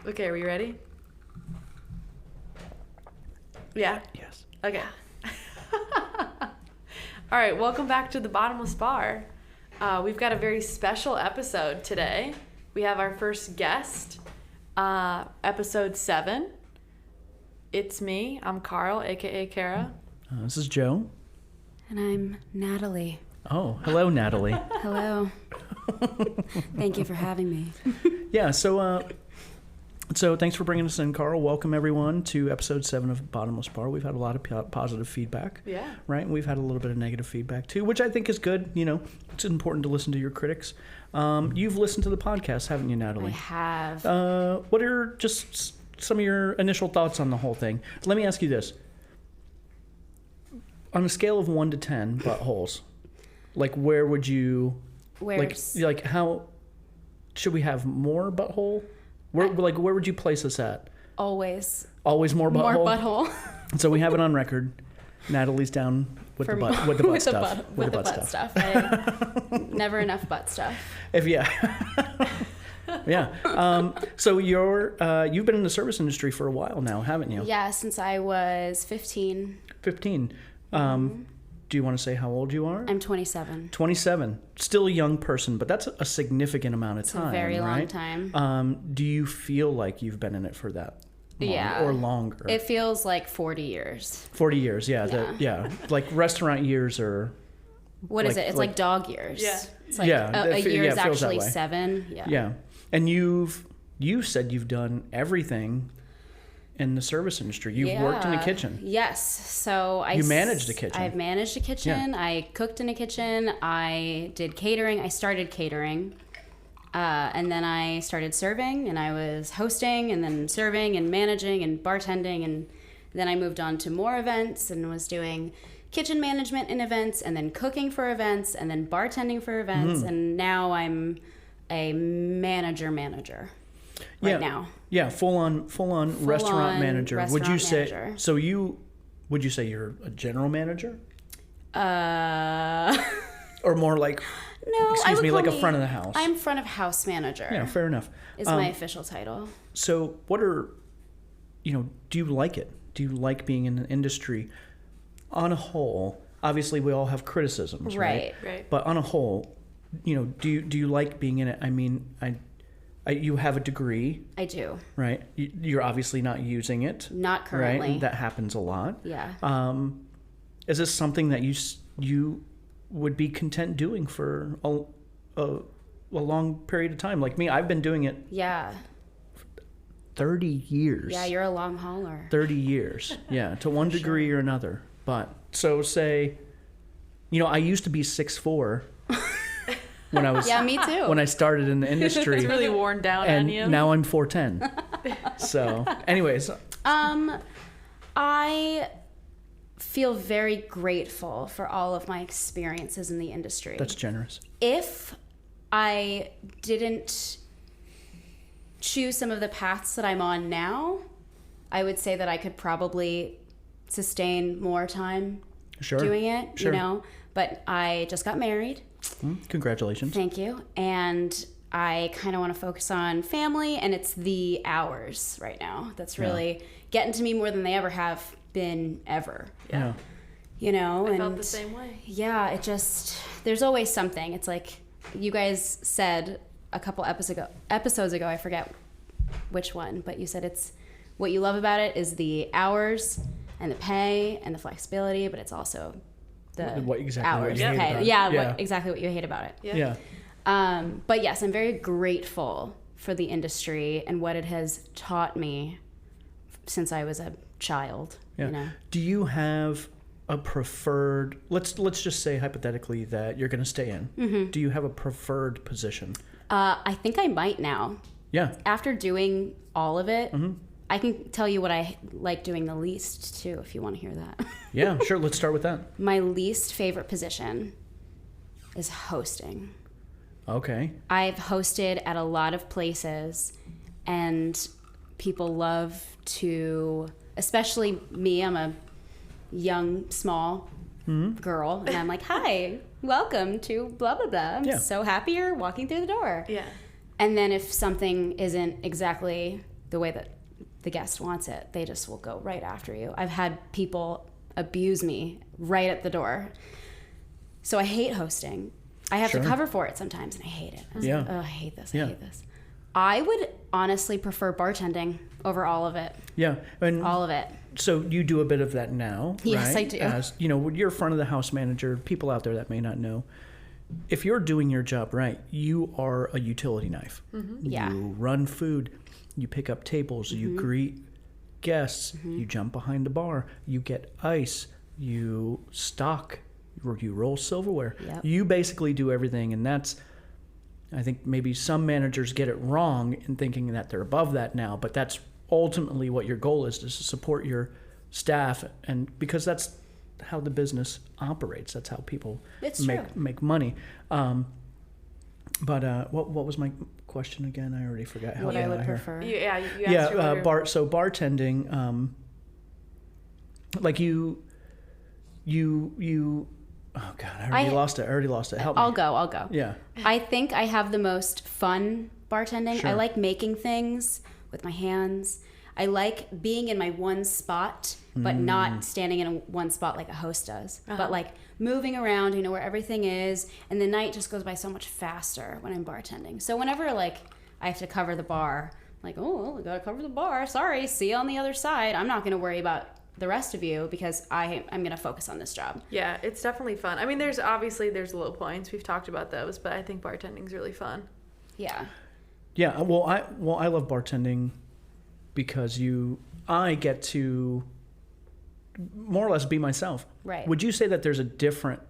Okay, are we ready? Yeah? Yes. Okay. All right, welcome back to the Bottomless Bar. We've got a very special episode today. We have our first guest, episode 7. It's me. I'm Carl, a.k.a. Kara. This is Joe. And I'm Natalie. Oh, hello, Natalie. Hello. Thank you for having me. Yeah, so thanks for bringing us in, Carl. Welcome, everyone, to episode 7 of Bottomless Bar. We've had a lot of positive feedback. Yeah. Right? And we've had a little bit of negative feedback, too, which I think is good. You know, it's important to listen to your critics. You've listened to the podcast, haven't you, Natalie? I have. What are just some of your initial thoughts on the whole thing? Let me ask you this. On a scale of 1 to 10 buttholes, like where would you... Like how... Should we have more butthole? Where would you place us at? Always Always more butthole? more butthole. So we have it on record. Natalie's down with the butt stuff. With the butt stuff. Never enough butt stuff. Yeah. So you've been in the service industry for a while now, haven't you? Yeah, since I was 15. 15. Do you want to say how old you are? I'm 27. 27. Still a young person, but that's a significant amount of time. It's a very long right? time. Do you feel like you've been in it for that long Yeah. or longer? It feels like 40 years. 40 years, yeah. Like restaurant years or... What is it? It's like dog years. Yeah. It's like a year is actually 7. Yeah. Yeah. And you said you've done everything in the service industry. You've worked in a kitchen. Yes. So You managed a kitchen. I've managed a kitchen. Yeah. I cooked in a kitchen. I did catering. I started catering. And then I started serving, and I was hosting and then serving and managing and bartending. And then I moved on to more events and was doing kitchen management in events and then cooking for events and then bartending for events. And now I'm a manager right now. Yeah, full on restaurant manager. Restaurant would you say manager. so? Would you say you're a general manager, or more like? No, excuse me, like a front of the house. I'm front of house manager. Yeah, fair enough. Is my official title. So, do you like it? Do you like being in the industry? On a whole, obviously, we all have criticisms, right? Right. But on a whole, do you like being in it? I mean, you have a degree. I do. Right. You're obviously not using it. Not currently. Right. That happens a lot. Yeah. Is this something that you would be content doing for a long period of time? Like me, I've been doing it. Yeah. 30 years. Yeah, you're a long hauler. 30 years. Yeah, to one degree or another. But so say, I used to be 6'4". When I was me too. When I started in the industry. It's really worn down and on you. now I'm 4'10". So, anyways. I feel very grateful for all of my experiences in the industry. That's generous. If I didn't choose some of the paths that I'm on now, I would say that I could probably sustain more time doing it, Sure. But I just got married. Congratulations. Thank you. And I kind of want to focus on family, and it's the hours right now that's really getting to me more than they ever have been ever. Yeah. I felt the same way. Yeah, there's always something. It's like you guys said a couple episodes ago, I forget which one, but you said it's what you love about it is the hours and the pay and the flexibility, but it's also the hours. Exactly what you hate about it. Yeah. But yes, I'm very grateful for the industry and what it has taught me since I was a child. Yeah. Do you have a preferred? Let's just say hypothetically that you're going to stay in. Mm-hmm. Do you have a preferred position? I think I might now. Yeah. After doing all of it, I can tell you what I like doing the least too, if you want to hear that. Yeah, sure. Let's start with that. My least favorite position is hosting. Okay. I've hosted at a lot of places, and people love to, especially me, I'm a young, small girl, and I'm like, hi, welcome to blah, blah, blah. I'm so happy you're walking through the door. Yeah. And then if something isn't exactly the way that the guest wants it, they just will go right after you. I've had people abuse me right at the door. So I hate hosting. I have to cover for it sometimes, and I hate it. I like, oh, I hate this. I hate this. I would honestly prefer bartending over all of it. Yeah. And all of it. So you do a bit of that now, yes, right? I do. As, you know, you're front of the house manager. People out there that may not know, if you're doing your job right, you are a utility knife. Yeah. You run food, you pick up tables, you greet guests, you jump behind the bar, you get ice, you stock, you roll silverware. Yep. You basically do everything, and that's, I think maybe some managers get it wrong in thinking that they're above that now, but that's ultimately what your goal is to support your staff, and because that's how the business operates. That's how people make money. But what was my question again? I already forgot. What I would prefer. You asked bartending. Like you. Oh God, I already lost it. Help me. I'll go. Yeah. I think I have the most fun bartending. Sure. I like making things with my hands. I like being in my one spot, but not standing in one spot like a host does. But like moving around, you know, where everything is, and the night just goes by so much faster when I'm bartending. So whenever like I have to cover the bar, like, oh, I gotta cover the bar. Sorry, see you on the other side. I'm not gonna worry about the rest of you because I'm gonna focus on this job. Yeah, it's definitely fun. I mean, there's low points. We've talked about those, but I think bartending's really fun. Yeah. Yeah. Well, I love bartending because I get to more or less be myself. Right. Would you say that there's a different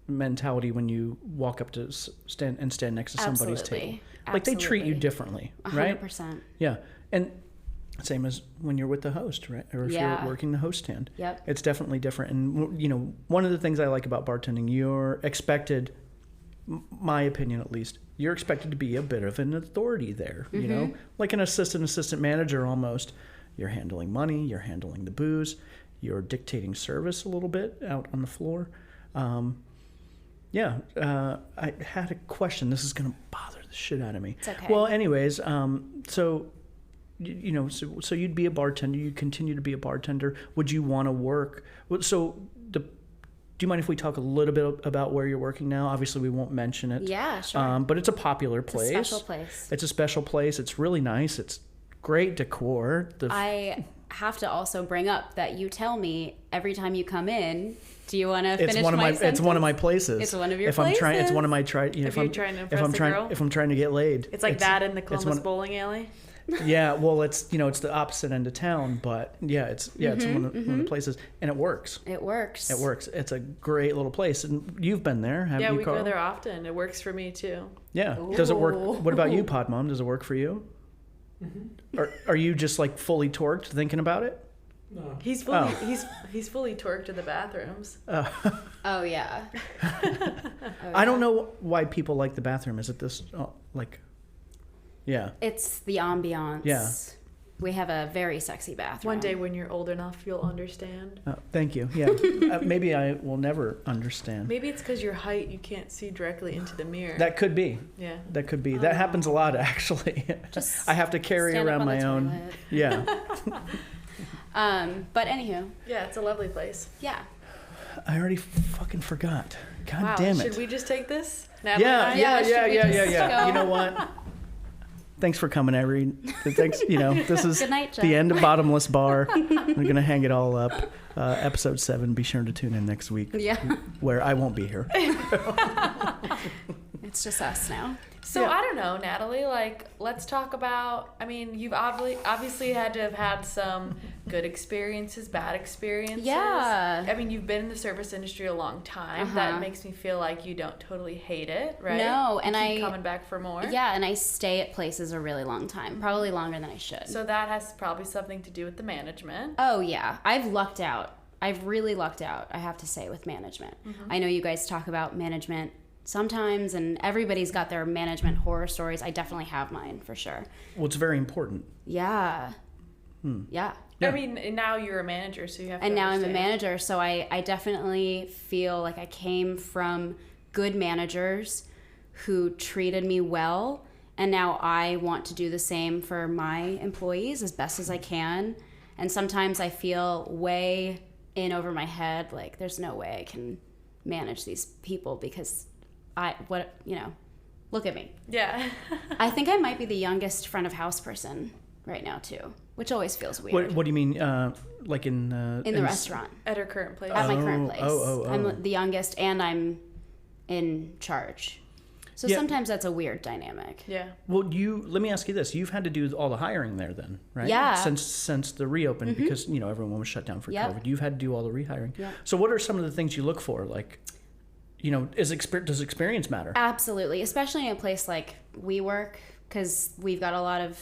mentality when you walk up to stand next to somebody's table? Like they treat you differently, right? 100%. Yeah. And same as when you're with the host, right? Or if you're working the host stand. Yep. It's definitely different. And, you know, one of the things I like about bartending, you're expected, my opinion at least, you're expected to be a bit of an authority there, you know? Like an assistant manager almost. You're handling money, you're handling the booze, you're dictating service a little bit out on the floor. I had a question. This is going to bother the shit out of me. It's okay. Well, anyways, so you'd be a bartender. You'd continue to be a bartender. Would you want to work? Do you mind if we talk a little bit about where you're working now? Obviously, we won't mention it. Yeah, sure. But it's a popular place. It's a special place. It's a special place. It's really nice. It's great decor. I have to also bring up that you tell me every time you come in, do you want to finish It's one of my places. It's one of your if places. It's one of my If you're trying to impress a girl? If I'm trying to get laid. It's like that in the Columbus bowling alley. Yeah, well, it's it's the opposite end of town, but it's one of the places, and it works. It works. It's a great little place, and you've been there, haven't you, we Carl? go there often. It works for me too. Yeah. Ooh. Does it work? What about you, Pod Mom? Does it work for you? Mm-hmm. Are you just like fully torqued thinking about it? No. He's fully torqued to the bathrooms. Oh yeah. I don't know why people like the bathroom. Is it this Yeah. It's the ambiance. Yeah. We have a very sexy bathroom. One day when you're old enough, you'll understand. Thank you. Yeah. Maybe I will never understand. Maybe it's because your height, you can't see directly into the mirror. That could be. Yeah. That could be. That happens a lot, actually. Just I have to carry around my own. Toilet. Yeah. But anywho. Yeah, it's a lovely place. Yeah. I already fucking forgot. God damn it. Should we just take this? Natalie, yeah. Go? You know what? Thanks for coming, Irene. Thanks. This is Good night, Jeff. the end of Bottomless Bar. We're going to hang it all up. Episode 7. Be sure to tune in next week. Yeah. Where I won't be here. It's just us now. So I don't know, Natalie, let's talk about, you've obviously had to have had some good experiences, bad experiences. Yeah. You've been in the service industry a long time. That makes me feel like you don't totally hate it, right? No, and I keep coming back for more. Yeah, and I stay at places a really long time, probably longer than I should. So that has probably something to do with the management. Oh yeah, I've lucked out. I've really lucked out, I have to say, with management. I know you guys talk about management sometimes, and everybody's got their management horror stories. I definitely have mine, for sure. Well, it's very important. Yeah. Yeah. Now you're a manager, so you have to And now understand. I'm a manager, so I definitely feel like I came from good managers who treated me well And now I want to do the same for my employees as best as I can. And sometimes I feel way in over my head, like there's no way I can manage these people because look at me. Yeah. I think I might be the youngest front of house person right now too, which always feels weird. What do you mean, like in the restaurant? At her current place. At my current place. Oh. I'm the youngest and I'm in charge. So Yeah. sometimes that's a weird dynamic. Yeah. Well, let me ask you this: you've had to do all the hiring there, then, right? Yeah. Since the reopen, because everyone was shut down for Yep. COVID. You've had to do all the rehiring. Yep. So, what are some of the things you look for? Like, does experience matter? Absolutely, especially in a place like WeWork, because we've got a lot of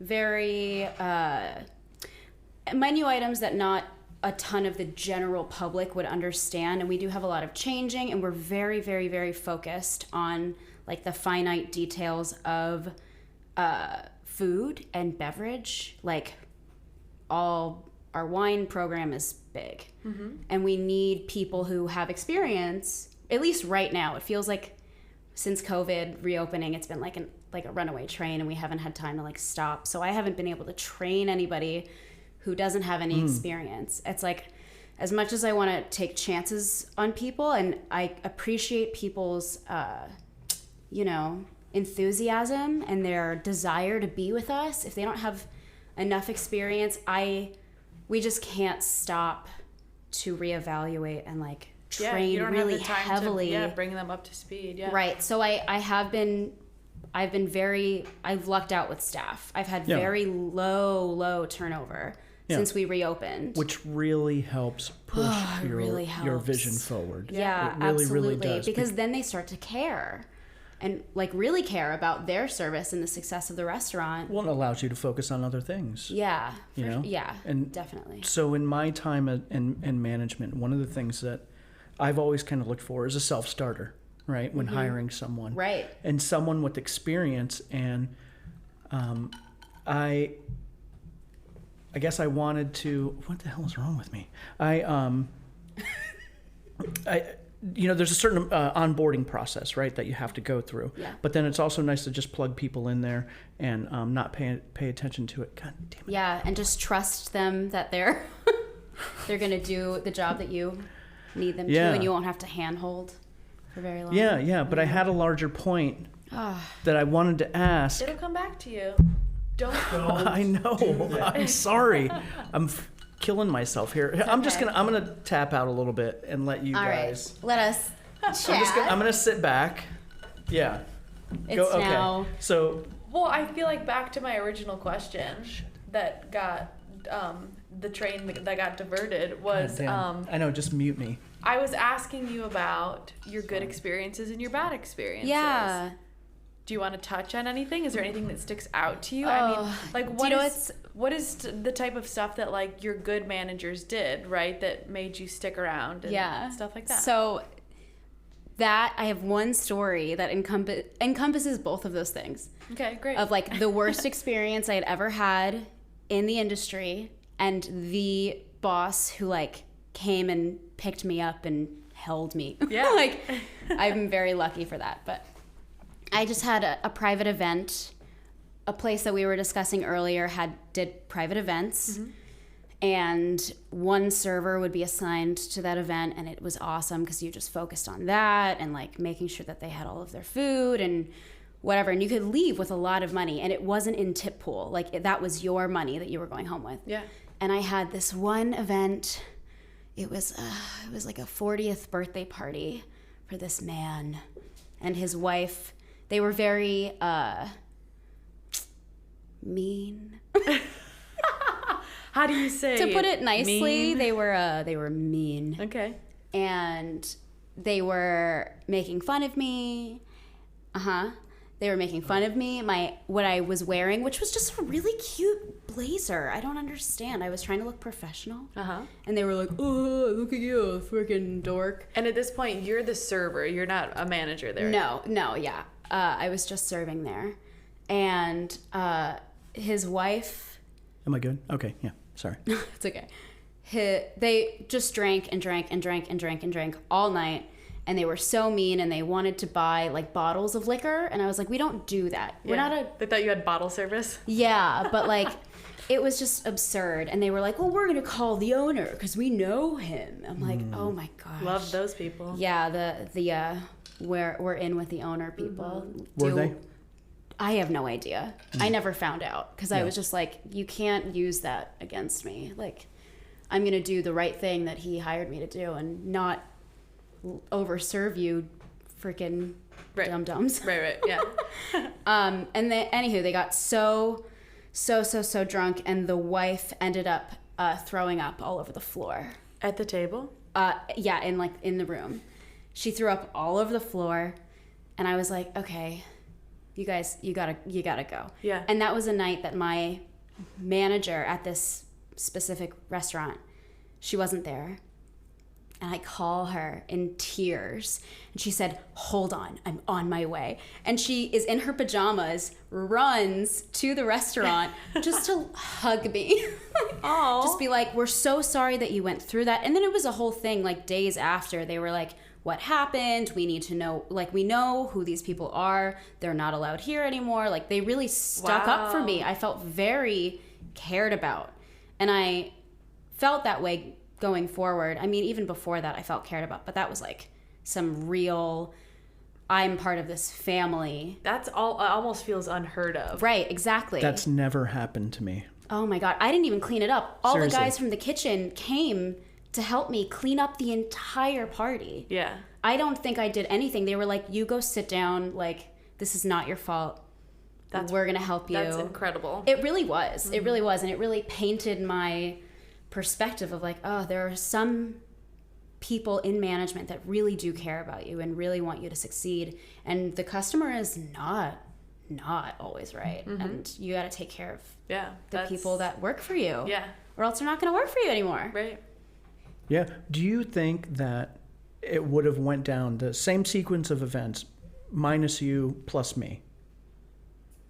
very menu items that not a ton of the general public would understand, and we do have a lot of changing, and we're very, very, very focused on like the finite details of food and beverage. Like all our wine program is big, and we need people who have experience. At least right now, it feels like since COVID reopening, it's been like a runaway train, and we haven't had time to like stop. So I haven't been able to train anybody who doesn't have any experience. It's like, as much as I want to take chances on people, and I appreciate people's, enthusiasm and their desire to be with us, if they don't have enough experience, we just can't stop to reevaluate and like train you don't really have the time heavily. to bring them up to speed. Yeah. Right. So I've lucked out with staff. I've had very low turnover since we reopened. Which really helps push your vision forward. Yeah, it really, absolutely. really does. Because then they start to care and like really care about their service and the success of the restaurant. Well, it allows you to focus on other things. Yeah. Yeah, and definitely. So in my time in management, one of the things that I've always kind of looked for is a self-starter, right? When hiring someone. Right. And someone with experience. And I guess I wanted to, what the hell is wrong with me? There's a certain onboarding process, right, that you have to go through. Yeah. But then it's also nice to just plug people in there and not pay attention to it. God damn it. Yeah, and just trust them that they're going to do the job that you need them to, and you won't have to handhold for very long. Yeah. But I had a larger point that I wanted to ask. It'll come back to you. Don't. I know. I'm sorry. I'm killing myself here. I'm gonna tap out a little bit and let you guys. All right. Let us chat. I'm gonna sit back. Yeah. It's now. So. Well, I feel like back to my original question that got the train that got diverted was I know. Just mute me. I was asking you about your good experiences and your bad experiences. Yeah. Do you want to touch on anything? Is there anything that sticks out to you? I mean, like what is the type of stuff that like your good managers did, right? That made you stick around and stuff like that. So I have one story that encompasses both of those things. Okay, great. Of like the worst experience I had ever had in the industry and the boss who like came and picked me up and held me. Yeah. Like I'm very lucky for that, but I just had a private event. A place that we were discussing earlier did private events, and one server would be assigned to that event, and it was awesome because you just focused on that and like making sure that they had all of their food and whatever, and you could leave with a lot of money, and it wasn't in tip pool, like that was your money that you were going home with. Yeah. And I had this one event. It was like a 40th birthday party for this man and his wife. They were very mean. How do you say? To put it nicely, mean? they were mean. Okay. And they were making fun of me. They were making fun of me. What I was wearing, which was just a really cute blazer. I don't understand. I was trying to look professional. And they were like, "Oh, look at you, freaking dork." And at this point, you're the server. You're not a manager there. No, yeah. I was just serving there. And his wife... Am I good? Okay, yeah, sorry. It's okay. They just drank and drank and drank and drank and drank all night. and they were so mean, and they wanted to buy like bottles of liquor, and I was like, we don't do that. We're not They thought you had bottle service? Yeah, but like it was just absurd. And they were like, well, we're going to call the owner because we know him. I'm like, oh my gosh. Love those people. Yeah, we're in with the owner people. Were they? I have no idea. I never found out because I was just like, you can't use that against me. Like, I'm going to do the right thing that he hired me to do and not overserve you freaking dum-dums. Right, yeah. And then, anywho, they got so drunk, and the wife ended up throwing up all over the floor. At the table? Yeah, in the room. She threw up all over the floor, and I was like, okay, you guys, you gotta go. Yeah. And that was a night that my manager at this specific restaurant, she wasn't there. And I call her in tears, and she said, hold on, I'm on my way. And she is in her pajamas, runs to the restaurant just to hug me. Oh. Just be like, we're so sorry that you went through that. And then it was a whole thing, like days after, they were like, what happened? We need to know, like, we know who these people are. They're not allowed here anymore. Like, they really stuck up for me. I felt very cared about. And I felt that way going forward. I mean, even before that, I felt cared about, but that was like some real, I'm part of this family. That's all, almost feels unheard of. Right, exactly. That's never happened to me. Oh my God. I didn't even clean it up. All Seriously. the guys from the kitchen came to help me clean up the entire party. Yeah. I don't think I did anything. They were like, you go sit down. Like, this is not your fault. We're going to help you. That's incredible. It really was. It really was. And it really painted my perspective of like, oh, there are some people in management that really do care about you and really want you to succeed, and the customer is not always right. And you got to take care of the people that work for you, or else they're not going to work for you anymore. Right. Yeah. Do you think that it would have went down the same sequence of events minus you plus me?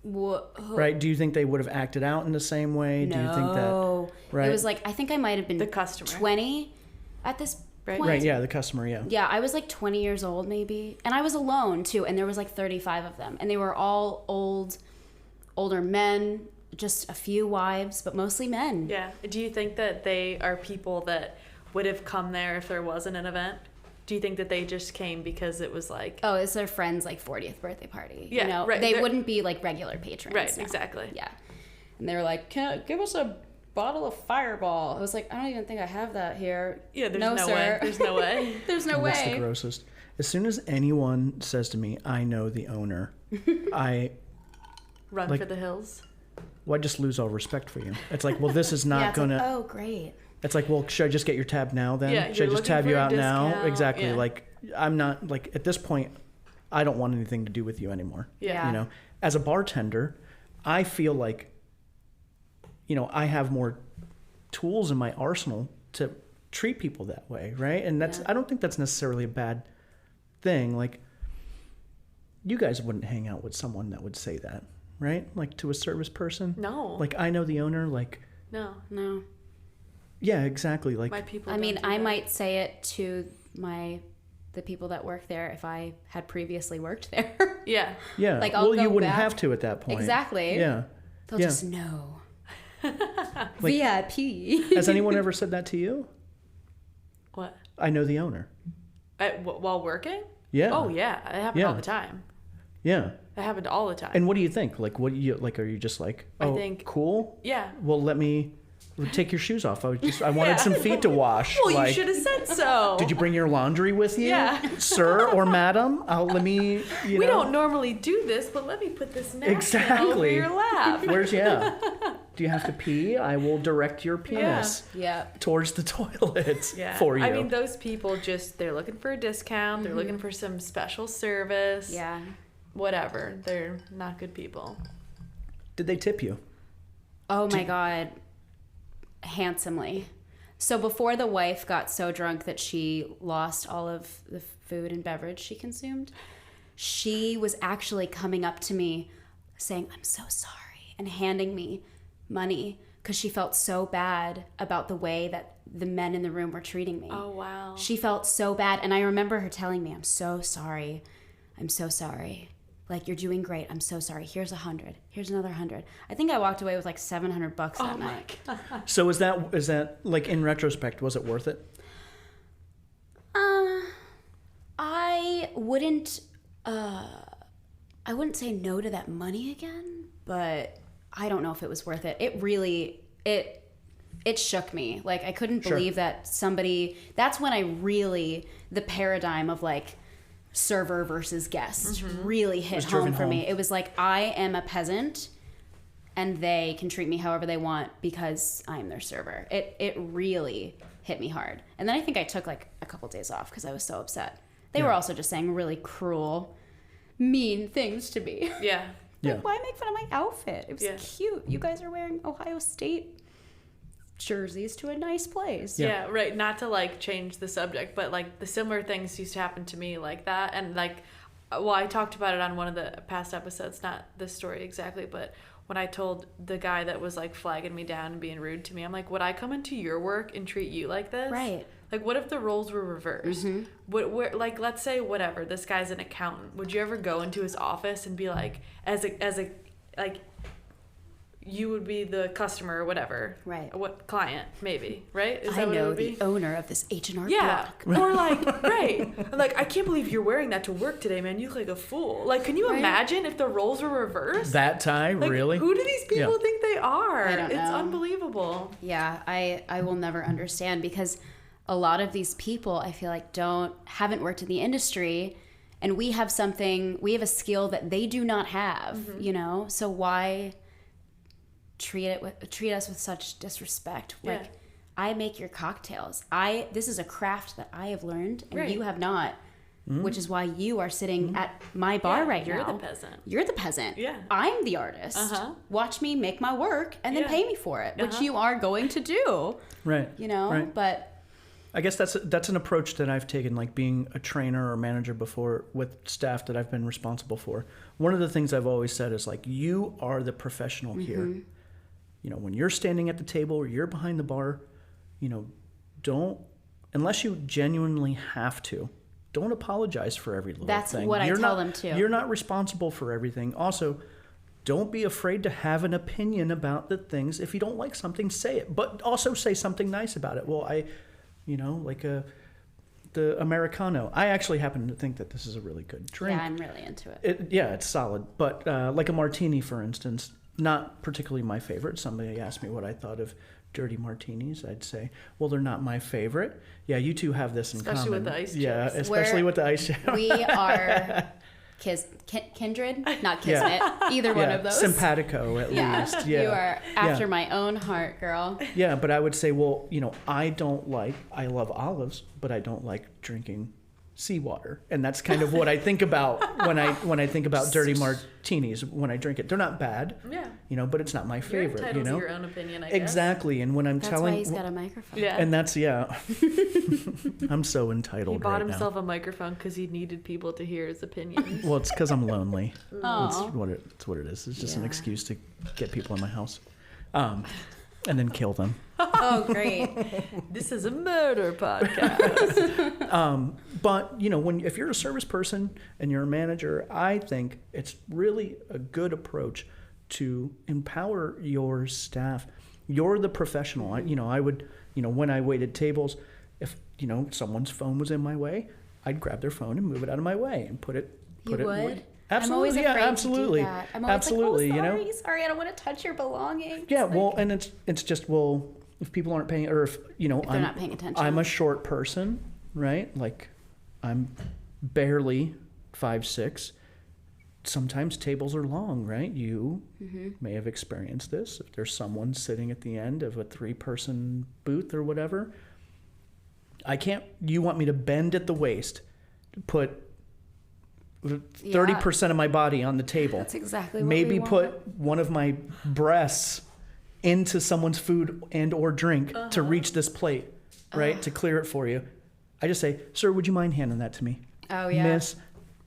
Right? Do you think they would have acted out in the same way? No. Do you think that? Right. It was like, I think I might have been The customer. 20 at this point. Right. Yeah. The customer. Yeah. Yeah, I was like 20 years old maybe. And I was alone too. And there was like 35 of them. And they were all older men, just a few wives, but mostly men. Yeah. Do you think that they are people that would have come there if there wasn't an event? Do you think that they just came because it was like... Oh, it's their friend's like 40th birthday party. Yeah, you know? right. They wouldn't be like regular patrons. Right, no. exactly. Yeah. And they were like, give us a bottle of Fireball. I was like, I don't even think I have that here. Yeah, there's no sir. way. There's no way. There's no That's way. the grossest. As soon as anyone says to me, I know the owner, I Run for the hills. I just lose all respect for you. It's like, well, this is not Yeah, it's going to... like, oh, great. It's like, well, should I just get your tab now then? Yeah, should you're I just looking tab for you a out now? discount. Exactly. Yeah. Like, I'm not, like, at this point, I don't want anything to do with you anymore. Yeah. You know, as a bartender, I feel like, you know, I have more tools in my arsenal to treat people that way, right? And that's, I don't think that's necessarily a bad thing. Like, you guys wouldn't hang out with someone that would say that, right? Like, to a service person? No. Like, I know the owner, like... No. Yeah, exactly. Like, My people I mean, don't do I that. might say it to the people that work there if I had previously worked there. Yeah. yeah. Like, I'll well, you go wouldn't back. have to at that point. Exactly. Yeah. They'll Yeah. just know. Like, VIP. has anyone ever said that to you? What? I know the owner. While working? Yeah. Oh, yeah. It happened Yeah. all the time. Yeah. It happened all the time. And what do you think? Like, what do you like? Are you just like, I oh, think- cool? Yeah. Well, let me take your shoes off. I wanted some feet to wash. Well, like, you should have said so. did you bring your laundry with you, Yeah. sir or madam? Let me. You We know. don't normally do this, but let me put this napkin over Exactly. your lap. Where's Do you have to pee? I will direct your penis Yeah. towards the toilet Yeah. for you. I mean, those people they're looking for a discount. They're looking for some special service. Yeah. Whatever. They're not good people. Did they tip you? Oh my God. Handsomely. So before the wife got so drunk that she lost all of the food and beverage she consumed, she was actually coming up to me saying, I'm so sorry, and handing me money because she felt so bad about the way that the men in the room were treating me. Oh, wow. She felt so bad. And I remember her telling me, I'm so sorry. Like, you're doing great. I'm so sorry. Here's 100. Here's another 100. I think I walked away with like $700 that night. God. So is that like, in retrospect, was it worth it? I wouldn't say no to that money again, but I don't know if it was worth it. It really, it shook me. Like, I couldn't believe that somebody, that's when the paradigm of like server versus guest really hit home for me. It was like, I am a peasant and they can treat me however they want because I am their server. It really hit me hard. And then I think I took like a couple days off because I was so upset. They were also just saying really cruel, mean things to me. Yeah. Like, why make fun of my outfit? It was cute. You guys are wearing Ohio State jerseys to a nice place. Yeah, right. Not to like change the subject, but like the similar things used to happen to me like that. And like, well, I talked about it on one of the past episodes, not this story exactly, but when I told the guy that was like flagging me down and being rude to me, I'm like, would I come into your work and treat you like this? Right. Like, what if the roles were reversed? Like, let's say whatever, this guy's an accountant. Would you ever go into his office and be like, as a like, you would be the customer or whatever, right? What client, maybe, right? Is that what it would be? The owner of this H&R block. Right. Or like, right? Like, I can't believe you're wearing that to work today, man. You look like a fool. Like, can you imagine if the roles were reversed? That time, like, really? Who do these people think they are? I don't know. It's unbelievable. Yeah, I will never understand, because a lot of these people, I feel like, haven't worked in the industry, and we have a skill that they do not have, you know? So why treat us with such disrespect? Like, I make your cocktails. This is a craft that I have learned and you have not, which is why you are sitting at my bar right now. You're the peasant. You're the peasant. Yeah. I'm the artist. Watch me make my work and then pay me for it, which you are going to do. Right. You know, right. But I guess that's an approach that I've taken, like being a trainer or manager before with staff that I've been responsible for. One of the things I've always said is, like, you are the professional here. You know, when you're standing at the table or you're behind the bar, you know, unless you genuinely have to, don't apologize for every little thing. That's what I tell them too. You're not responsible for everything. Also, don't be afraid to have an opinion about the things. If you don't like something, say it, but also say something nice about it. Well, the Americano. I actually happen to think that this is a really good drink. Yeah, I'm really into it. It's solid. But like a martini, for instance, not particularly my favorite. Somebody asked me what I thought of dirty martinis. I'd say, well, they're not my favorite. Yeah, you two have this in common. Especially with the ice chips. Yeah, especially with the ice chips. We are kindred, not kismet. Either one of those. Simpatico, at least. Yeah, you are after my own heart, girl. Yeah, but I would say, well, you know, I love olives, but I don't like drinking seawater, and that's kind of what I think about when I think about dirty martinis. When I drink it, they're not bad, you know, but it's not my favorite. You're entitled to your own opinion, I guess. Exactly, and when that's why he's got a microphone. Yeah, and that's I'm so entitled. He bought right himself now. A microphone because he needed people to hear his opinions. Well, it's because I'm lonely. That's Aww. what it is. It's just an excuse to get people in my house, and then kill them. Oh, great. This is a murder podcast. But, you know, if you're a service person and you're a manager, I think it's really a good approach to empower your staff. You're the professional. I would, when I waited tables, if, someone's phone was in my way, I'd grab their phone and move it out of my way and put it. You would? Absolutely. I'm always afraid absolutely. to do that. I'm always absolutely. like, oh, sorry, I don't want to touch your belongings. Yeah, well, and it's just, well, if people aren't paying, or if they're not paying attention. I'm a short person, right? Like, I'm barely 5'6". Sometimes tables are long, right? You may have experienced this. If there's someone sitting at the end of a 3-person booth or whatever, you want me to bend at the waist to put 30% of my body on the table. That's exactly what Maybe we want. put one of my breasts into someone's food and or drink to reach this plate, right? To clear it for you. I just say, sir, would you mind handing that to me? Oh, yeah. Miss,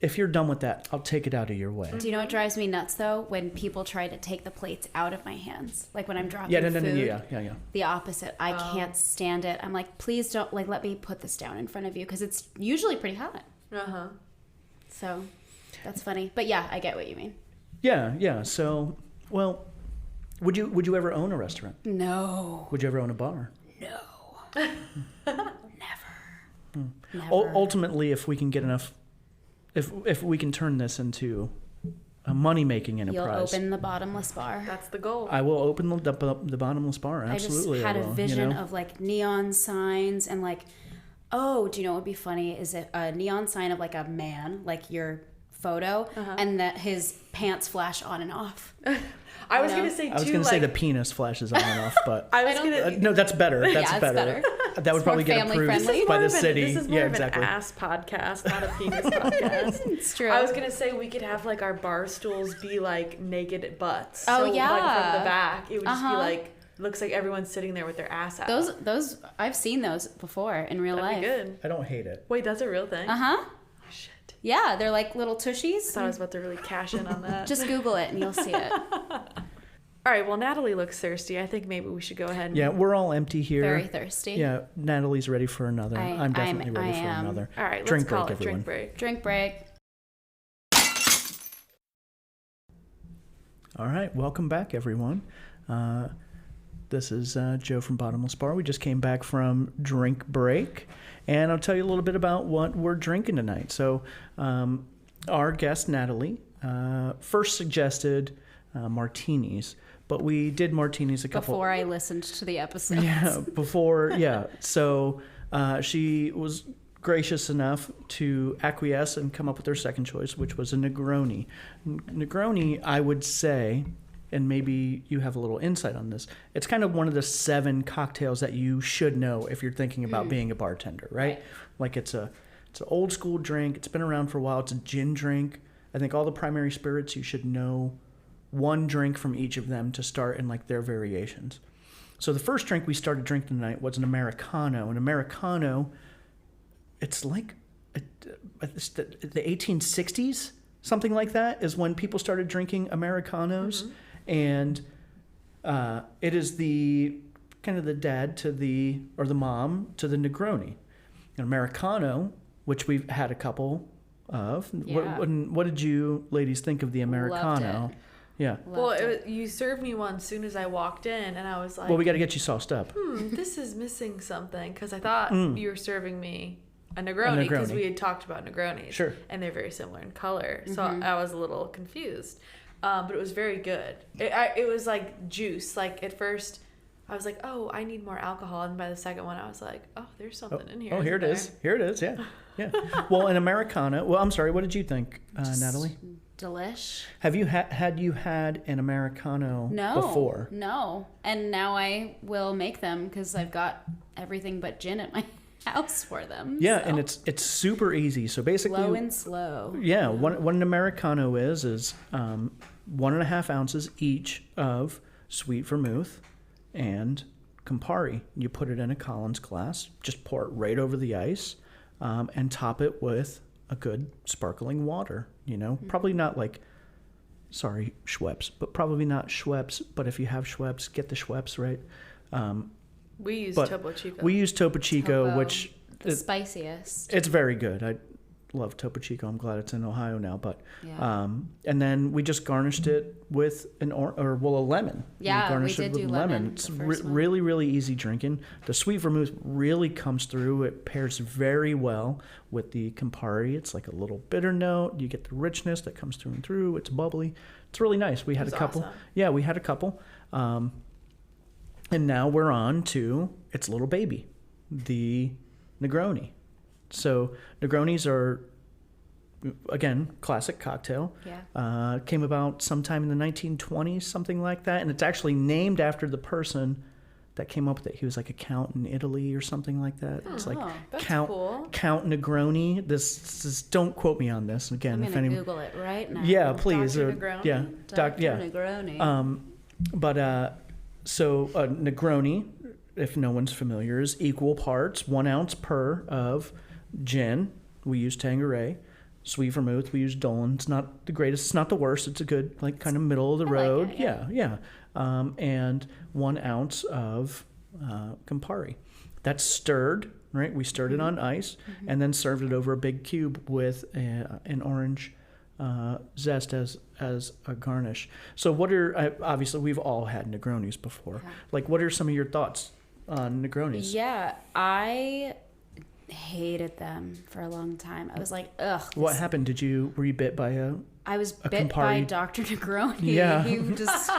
if you're done with that, I'll take it out of your way. Do you know what drives me nuts though? When people try to take the plates out of my hands, like when I'm dropping Yeah, no, food. yeah. The opposite. I can't stand it. I'm like, please don't, like, let me put this down in front of you because it's usually pretty hot. So that's funny, but yeah, I get what you mean. Yeah. So, well, would you ever own a restaurant? No. Would you ever own a bar? No. Never. Ultimately, if we can get enough, if we can turn this into a money-making enterprise, You'll open the bottomless bar. That's the goal. I will open the bottomless bar. Absolutely, I just had will, a vision you know? of like neon signs and like, oh, do you know what would be funny? Is it a neon sign of like a man, like your photo, and that his pants flash on and off. I was gonna say too. I was gonna say the penis flashes on and off, but I was gonna. No, that's better. That's it's better. That would probably get approved family-friendly. by the This city. is more Yeah, of exactly. an ass podcast, not a penis podcast. It's true. I was gonna say we could have like our bar stools be like naked butts. Oh, so, yeah. Like from the back, it would just be like looks like everyone's sitting there with their ass out. Those I've seen those before in real That'd life. be good. I don't hate it. Wait, that's a real thing. Uh-huh. Oh, shit. Yeah, they're like little tushies. I thought I was about to really cash in on that. Just Google it and you'll see it. All right. Well, Natalie looks thirsty. I think maybe we should go ahead. And... Yeah, we're all empty here. Very thirsty. Yeah, Natalie's ready for another. I'm definitely ready for am. another. All right. Drink Let's call break, it everyone. drink break. Drink break. All right, welcome back, everyone. This is Joe from Bottomless Bar. We just came back from drink break, and I'll tell you a little bit about what we're drinking tonight. So, our guest Natalie first suggested martinis, but we did martinis a couple Before I listened to the episode. Yeah, before, yeah. So she was gracious enough to acquiesce and come up with her second choice, which was a Negroni. Negroni, I would say, and maybe you have a little insight on this, it's kind of one of the 7 cocktails that you should know if you're thinking about being a bartender, right? Like it's an old school drink. It's been around for a while. It's a gin drink. I think all the primary spirits, you should know one drink from each of them to start in like their variations. So the first drink we started drinking tonight was an Americano. An Americano, it's like it's the 1860s, something like that, is when people started drinking Americanos. And it is the kind of the dad to the, or the mom to the Negroni. An Americano, which we've had a couple of. Yeah. What did you ladies think of the Americano? Loved it. Yeah. Well, you served me one as soon as I walked in, and I was like, Well, we got to get you sauced up. This is missing something, because I thought you were serving me a Negroni, because we had talked about Negronis. Sure. And they're very similar in color, so I was a little confused. But it was very good. It was like juice. Like at first, I was like, oh, I need more alcohol. And by the second one, I was like, oh, there's something in here. Oh, here it is. Here it is. Yeah. Yeah. Well, an Americano. Well, I'm sorry. What did you think, Natalie? Delish. Have you had an Americano before? No. And now I will make them because I've got everything but gin at my house for them. Yeah, so. and it's super easy. So basically, Low and slow. Yeah, what an Americano is 1.5 ounces each of sweet vermouth and Campari. You put it in a Collins glass, just pour it right over the ice, and top it with a good sparkling water. You know, probably not like, sorry, Schweppes, but probably not Schweppes. But if you have Schweppes, get the Schweppes, right? We use But Topo Chico. We use Topo Chico, Topo, which the spiciest. it's very good. I love Topo Chico. I'm glad it's in Ohio now. But and then we just garnished it with a lemon. Yeah, we garnished did it with do lemon. It's the first one. really, really easy drinking. The sweet vermouth really comes through. It pairs very well with the Campari. It's like a little bitter note. You get the richness that comes through and through. It's bubbly. It's really nice. We had a couple. Awesome. Yeah, we had a couple. And now we're on to its little baby, the Negroni. So Negronis are, again, classic cocktail. Yeah. Came about sometime in the 1920s, something like that. And it's actually named after the person that came up with it. He was like a count in Italy or something like that. It's like that's Count cool. Count Negroni. This is, don't quote me on this. Again, I'm going to Google it right now. Yeah, please. Dr. Negroni? Yeah. Dr. Yeah. Negroni. So a Negroni, if no one's familiar, is equal parts, 1 ounce per of gin. We use Tanqueray. Sweet vermouth, we use Dolan. It's not the greatest. It's not the worst. It's a good, like, kind of middle of the road. Like it, yeah. And 1 ounce of Campari. That's stirred, right? We stirred it on ice and then served it over a big cube with an orange zest as a garnish. So what are, obviously we've all had Negronis before. Yeah. Like, what are some of your thoughts on Negronis? Yeah, I hated them for a long time. I was like, ugh. What happened? Were you bit by a... I was bit Campari. by Dr. Negroni. Yeah. He just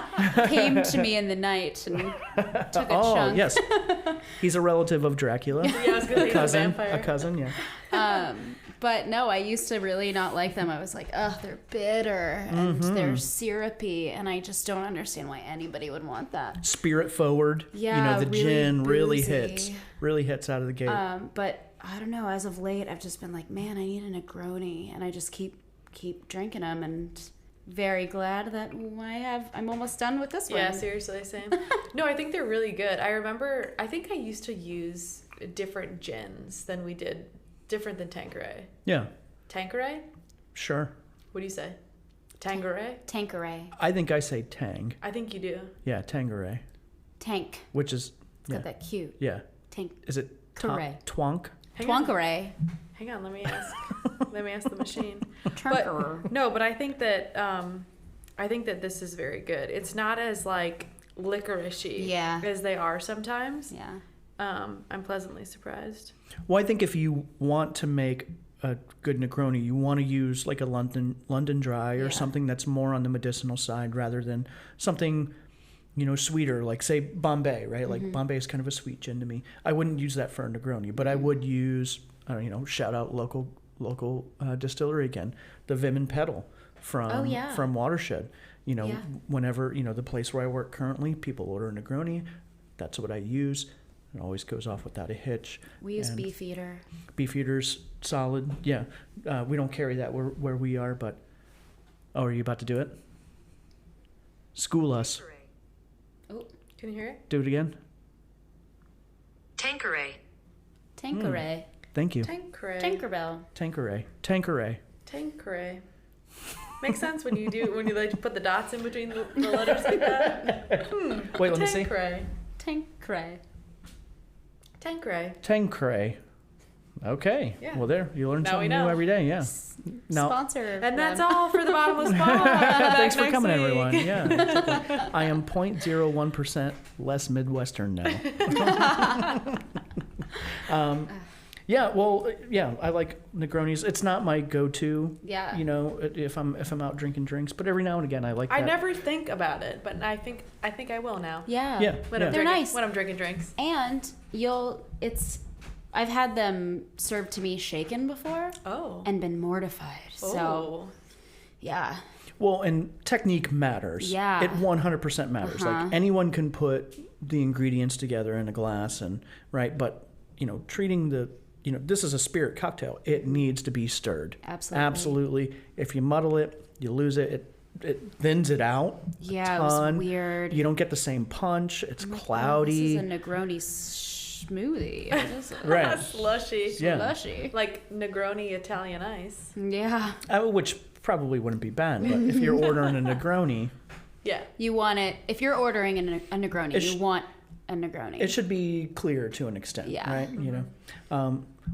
came to me in the night and took a chunk. Yes. He's a relative of Dracula. Yeah, I was gonna say he's A cousin, yeah. But no, I used to really not like them. I was like, ugh, they're bitter and they're syrupy, and I just don't understand why anybody would want that. Spirit forward. Yeah, the really gin really boozy. hits out of the gate. But I don't know, as of late, I've just been like, man, I need a Negroni, and I just keep drinking them, and very glad that I'm almost done with this one. Yeah, seriously, same. No, I think they're really good. I think I used to use different gins than we did, different than Tanqueray. Yeah. Tanqueray? Sure. What do you say? Tanqueray? Tanqueray. I think I say tang. I think you do. Yeah, Tanqueray. Tank. Which is... It's got that cute. Yeah. Tank. Is it Caray. twonk? Twankeray. Hang on, let me ask. Let me ask the machine. Trunker. But I think that this is very good. It's not as like licoricey as they are sometimes. Yeah. I'm pleasantly surprised. Well, I think if you want to make a good Negroni, you want to use like a London Dry or something that's more on the medicinal side rather than something, sweeter, like say Bombay, right? Like Bombay is kind of a sweet gin to me. I wouldn't use that for a Negroni, but I would use, shout out local distillery again, the Vim and Pedal from Watershed. Whenever, the place where I work currently, people order a Negroni, that's what I use. It always goes off without a hitch. We use Beefeater. Beefeater's solid. Yeah. We don't carry that where we are, but... Oh, are you about to do it? School us. Oh, can you hear it? Do it again. Tanqueray. Tanqueray. Thank you. Tanqueray. Tinkerbell. Tanqueray. Makes sense when you like put the dots in between the letters like that. Wait, let me see. Tanqueray. Okay. Yeah. Well, there. You learn Now something we know. new every day. Yeah. Sponsor. And that's all for the Bottomless Bar. Thanks for coming, everyone. Yeah. Exactly. I am 0.01% less Midwestern now. Yeah, well, yeah, I like Negronis. It's not my go-to. Yeah. If I'm out drinking drinks, but every now and again I like that. I never think about it, but I think I will now. Yeah. Yeah. They're nice. When I'm drinking drinks. And I've had them served to me shaken before. Oh. And been mortified. So, yeah. Well, and technique matters. Yeah. It 100% matters. Like anyone can put the ingredients together in a glass but treating this is a spirit cocktail. It needs to be stirred. Absolutely. If you muddle it, you lose it. It thins it out. Yeah, a ton. It was weird. You don't get the same punch. It's cloudy. This is a Negroni smoothie. What is it? Right. Slushy. Yeah. Slushy. Like Negroni Italian ice. Yeah. Which probably wouldn't be bad, but if you're ordering a Negroni... Yeah. You want it... If you're ordering a Negroni, you want a Negroni. It should be clear to an extent, right?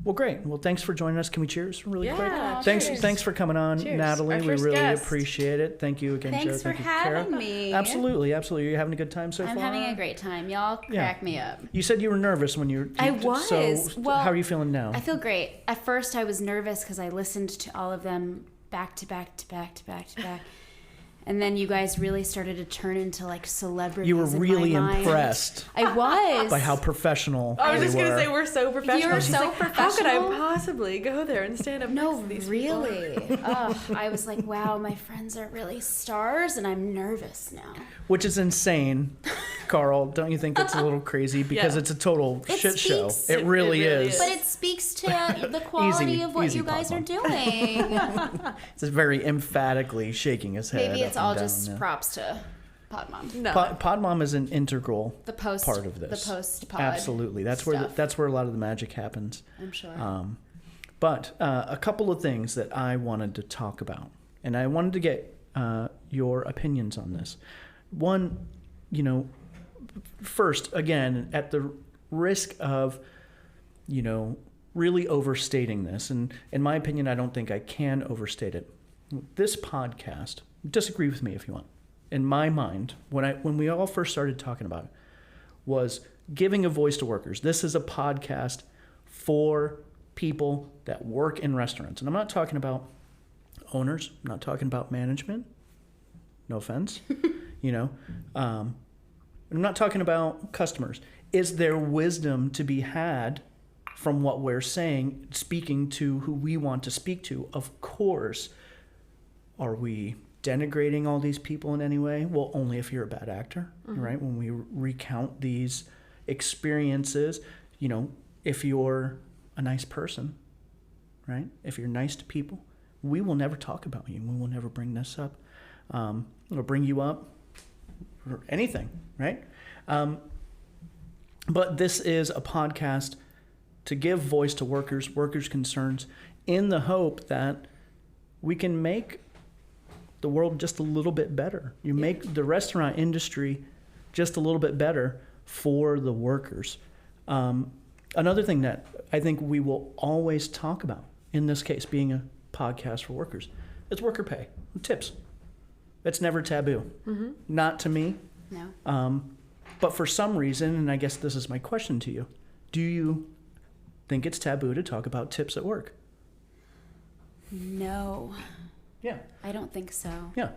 Well, great. Well, thanks for joining us. Can we cheers really quick? Thanks for coming on, Cheers. Natalie. Our we first really guest. appreciate it. Thank you again, Thanks Joe. for Thank you, having Kara. me. Absolutely. Are you having a good time so far? I'm having a great time. Y'all crack me up. You said you were nervous when you... I was. So Well, how are you feeling now? I feel great. At first, I was nervous because I listened to all of them back to back to back to back to back. And then you guys really started to turn into like celebrities. You were really in my mind. impressed. I was. By how professional I was just going to say we're so professional. You're She's so like, how could I professional. possibly go there and stand up next No, to these really. people? I was like, wow, my friends are really stars, and I'm nervous now. Which is insane, Carl. Don't you think it's a little crazy? Because Yeah. it's a total It shit show. speaks- It really is. But it speaks to the quality of what easy, you guys are Papa. doing. It's very emphatically shaking his head. Maybe it's up and all down, just yeah. props to Podmom. No. Podmom is an integral The post part of this. The post pod. Absolutely. That's stuff. where a lot of the magic happens. I'm sure. But a couple of things that I wanted to talk about, and I wanted to get your opinions on this. One, first, again, at the risk of, really overstating this, and in my opinion, I don't think I can overstate it. This podcast, disagree with me if you want, in my mind, when we all first started talking about it, was giving a voice to workers. This is a podcast for people that work in restaurants. And I'm not talking about owners. I'm not talking about management. No offense. I'm not talking about customers. Is there wisdom to be had from what we're saying, speaking to who we want to speak to? Of course. Are we denigrating all these people in any way? Well, only if you're a bad actor, right? When we recount these experiences, if you're a nice person, right? If you're nice to people, we will never talk about you. We will never bring this up or bring you up or anything, right? But this is a podcast to give voice to workers' concerns, in the hope that we can make the world just a little bit better. You make the restaurant industry just a little bit better for the workers. Another thing that I think we will always talk about, in this case being a podcast for workers, is worker pay, tips. It's never taboo. Not to me. No. But for some reason, and I guess this is my question to you, do you think it's taboo to talk about tips at work? No. Yeah. I don't think so. Yeah.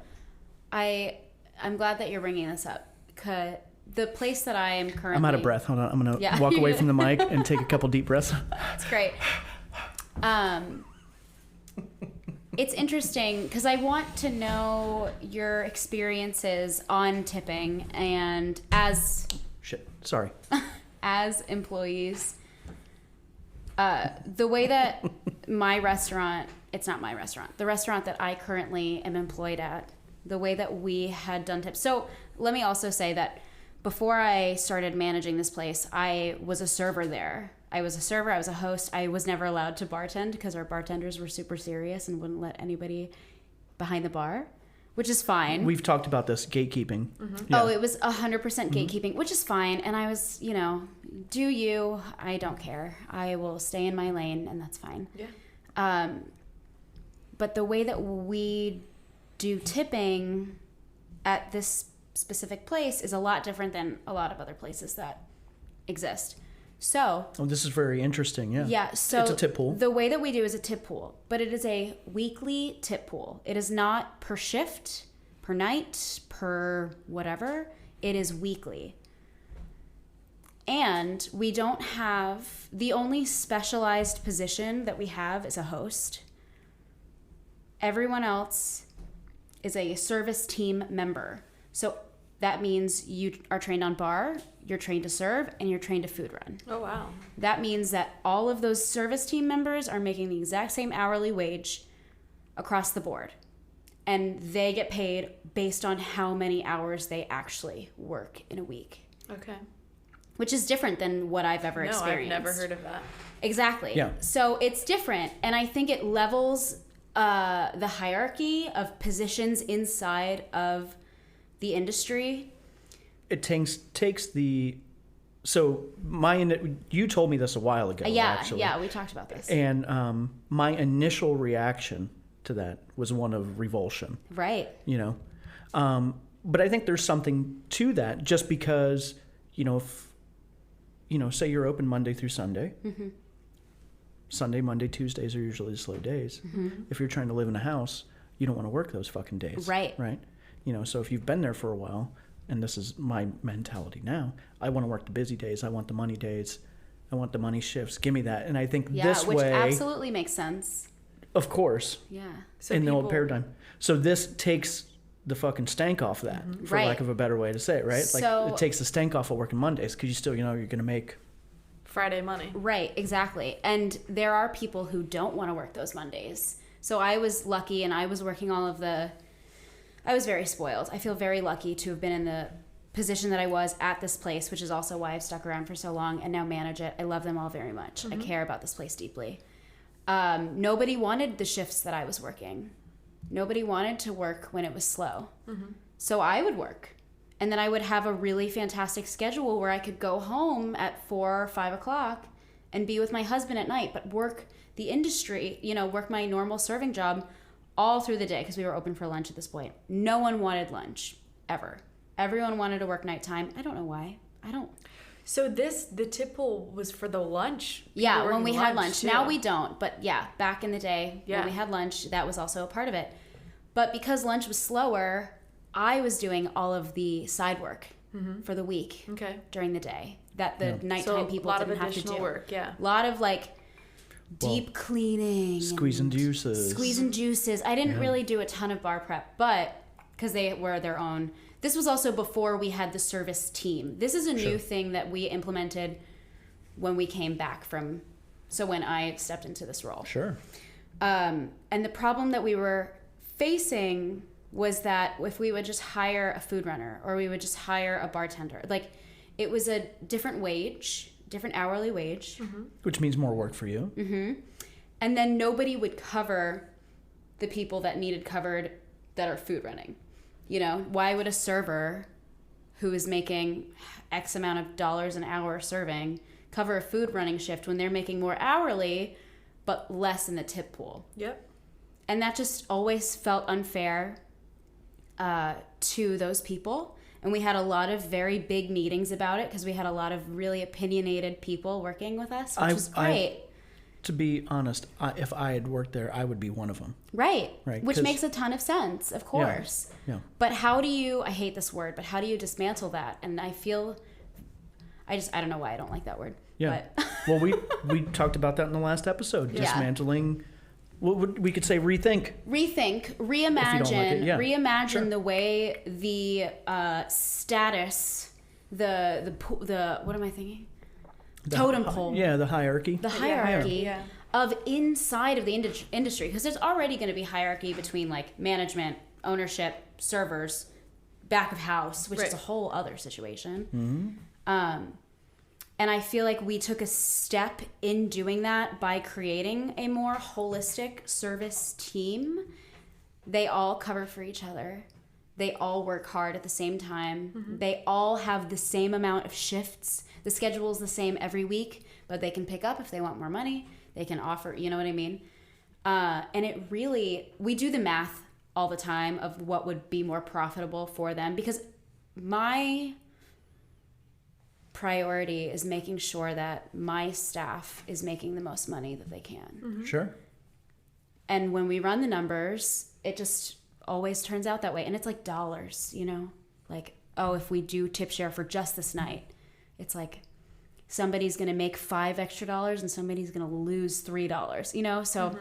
I'm glad that you're bringing this up. 'Cause the place that I am currently... I'm out of breath. Hold on. I'm going to walk away from the mic and take a couple deep breaths. It's great. It's interesting because I want to know your experiences on tipping, and as as employees, the way that my restaurant, it's not my restaurant, the restaurant that I currently am employed at, the way that we had done tips. So let me also say that before I started managing this place, I was a server there. I was a server, I was a host. I was never allowed to bartend because our bartenders were super serious and wouldn't let anybody behind the bar, which is fine. We've talked about this, gatekeeping. Yeah. Oh, it was 100% gatekeeping, which is fine. And I was, do you, I don't care. I will stay in my lane and that's fine. Yeah. But the way that we do tipping at this specific place is a lot different than a lot of other places that exist. So... Oh, this is very interesting, yeah. Yeah, so... It's a tip pool. The way that we do is a tip pool, but it is a weekly tip pool. It is not per shift, per night, per whatever. It is weekly. And we don't have... The only specialized position that we have is a host. Everyone else is a service team member. So that means you are trained on bar, you're trained to serve, and you're trained to food run. Oh, wow. That means that all of those service team members are making the exact same hourly wage across the board. And they get paid based on how many hours they actually work in a week. Okay. Which is different than what I've ever experienced. No, I've never heard of that. Exactly. Yeah. So it's different. And I think it levels the hierarchy of positions inside of the industry. It takes the... So you told me this a while ago, actually. Yeah, we talked about this. And my initial reaction to that was one of revulsion. Right. But I think there's something to that, just because, if, say you're open Monday through Sunday. Mm-hmm. Sunday, Monday, Tuesdays are usually the slow days. Mm-hmm. If you're trying to live in a house, you don't want to work those fucking days. Right. Right? So if you've been there for a while, and this is my mentality now, I want to work the busy days. I want the money days. I want the money shifts. Give me that. And I think this way... Yeah, which absolutely makes sense. Of course. Yeah. So in the old paradigm. So this takes the fucking stank off that, for lack of a better way to say it, right? Like, it takes the stank off of working Mondays, because you still, you're going to make... Friday money. Right, exactly. And there are people who don't want to work those Mondays. So I was lucky, and I was working all of the... I was very spoiled. I feel very lucky to have been in the position that I was at this place, which is also why I've stuck around for so long and now manage it. I love them all very much. Mm-hmm. I care about this place deeply. Nobody wanted the shifts that I was working. Nobody wanted to work when it was slow. So I would work. And then I would have a really fantastic schedule where I could go home at 4 or 5 o'clock and be with my husband at night, but work the industry, work my normal serving job all through the day because we were open for lunch at this point. No one wanted lunch, ever. Everyone wanted to work nighttime. I don't know why. So the tip pool was for the lunch? Yeah, when we had lunch. Too. Now we don't, but yeah, back in the day when we had lunch, that was also a part of it. But because lunch was slower, I was doing all of the side work for the week during the day that the nighttime people didn't have to do. Work, a lot of like deep cleaning. Squeezing juices. I didn't really do a ton of bar prep, but because they were their own. This was also before we had the service team. This is a new thing that we implemented when we came back when I stepped into this role. Sure. And the problem that we were facing was that if we would just hire a food runner or we would just hire a bartender, like it was a different wage, different hourly wage. Which means more work for you. And then nobody would cover the people that needed covered that are food running. Why would a server who is making X amount of dollars an hour serving cover a food running shift when they're making more hourly but less in the tip pool? Yep. And that just always felt unfair to those people. And we had a lot of very big meetings about it because we had a lot of really opinionated people working with us, which was great. To be honest, if I had worked there, I would be one of them. Right. Which makes a ton of sense, of course. Yeah. But how do you, I hate this word, but how do you dismantle that? And I don't know why I don't like that word. Yeah. But. Well, we talked about that in the last episode. Yeah. Dismantling, we could say rethink. Reimagine. Like Reimagine the way the status, the what am I thinking? Totem pole. Yeah, the hierarchy. The hierarchy of inside of the industry, because there's already going to be hierarchy between like management, ownership, servers, back of house, which is a whole other situation. And I feel like we took a step in doing that by creating a more holistic service team. They all cover for each other. They all work hard at the same time. They all have the same amount of shifts. The schedule is the same every week, but they can pick up if they want more money. They can offer, you know what I mean? And it really, we do the math all the time of what would be more profitable for them, because my priority is making sure that my staff is making the most money that they can. Sure. And when we run the numbers, it just always turns out that way. And it's like dollars, like, oh, if we do tip share for just this night, it's like somebody's going to make $5 extra and somebody's going to lose $3, So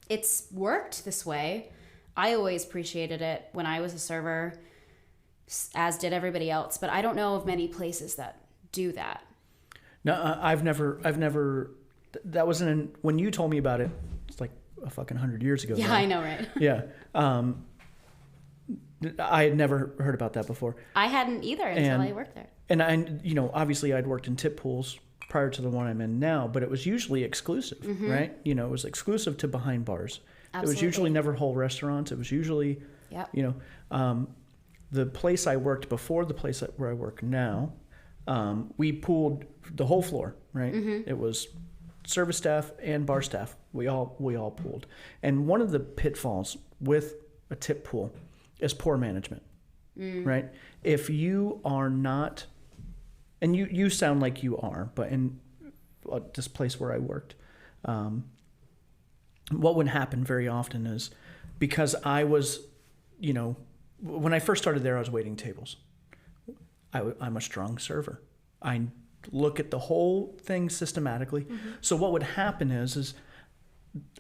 it's worked this way. I always appreciated it when I was a server, as did everybody else. But I don't know of many places that do that. No, I've never, that wasn't, when you told me about it, it's like a fucking 100 years ago. Yeah, now. I know, right? Yeah. I had never heard about that before. I hadn't either until I worked there. And obviously I'd worked in tip pools prior to the one I'm in now, but it was usually exclusive, right? It was exclusive to behind bars. Absolutely. It was usually never whole restaurants. It was usually, the place I worked before the place where I work now, we pooled the whole floor, right? It was service staff and bar staff. We all pooled. And one of the pitfalls with a tip pool is poor management, right? If you are not, and you sound like you are, but in this place where I worked, what would happen very often is, because I was, when I first started there, I was waiting tables. I'm a strong server. I look at the whole thing systematically. So what would happen is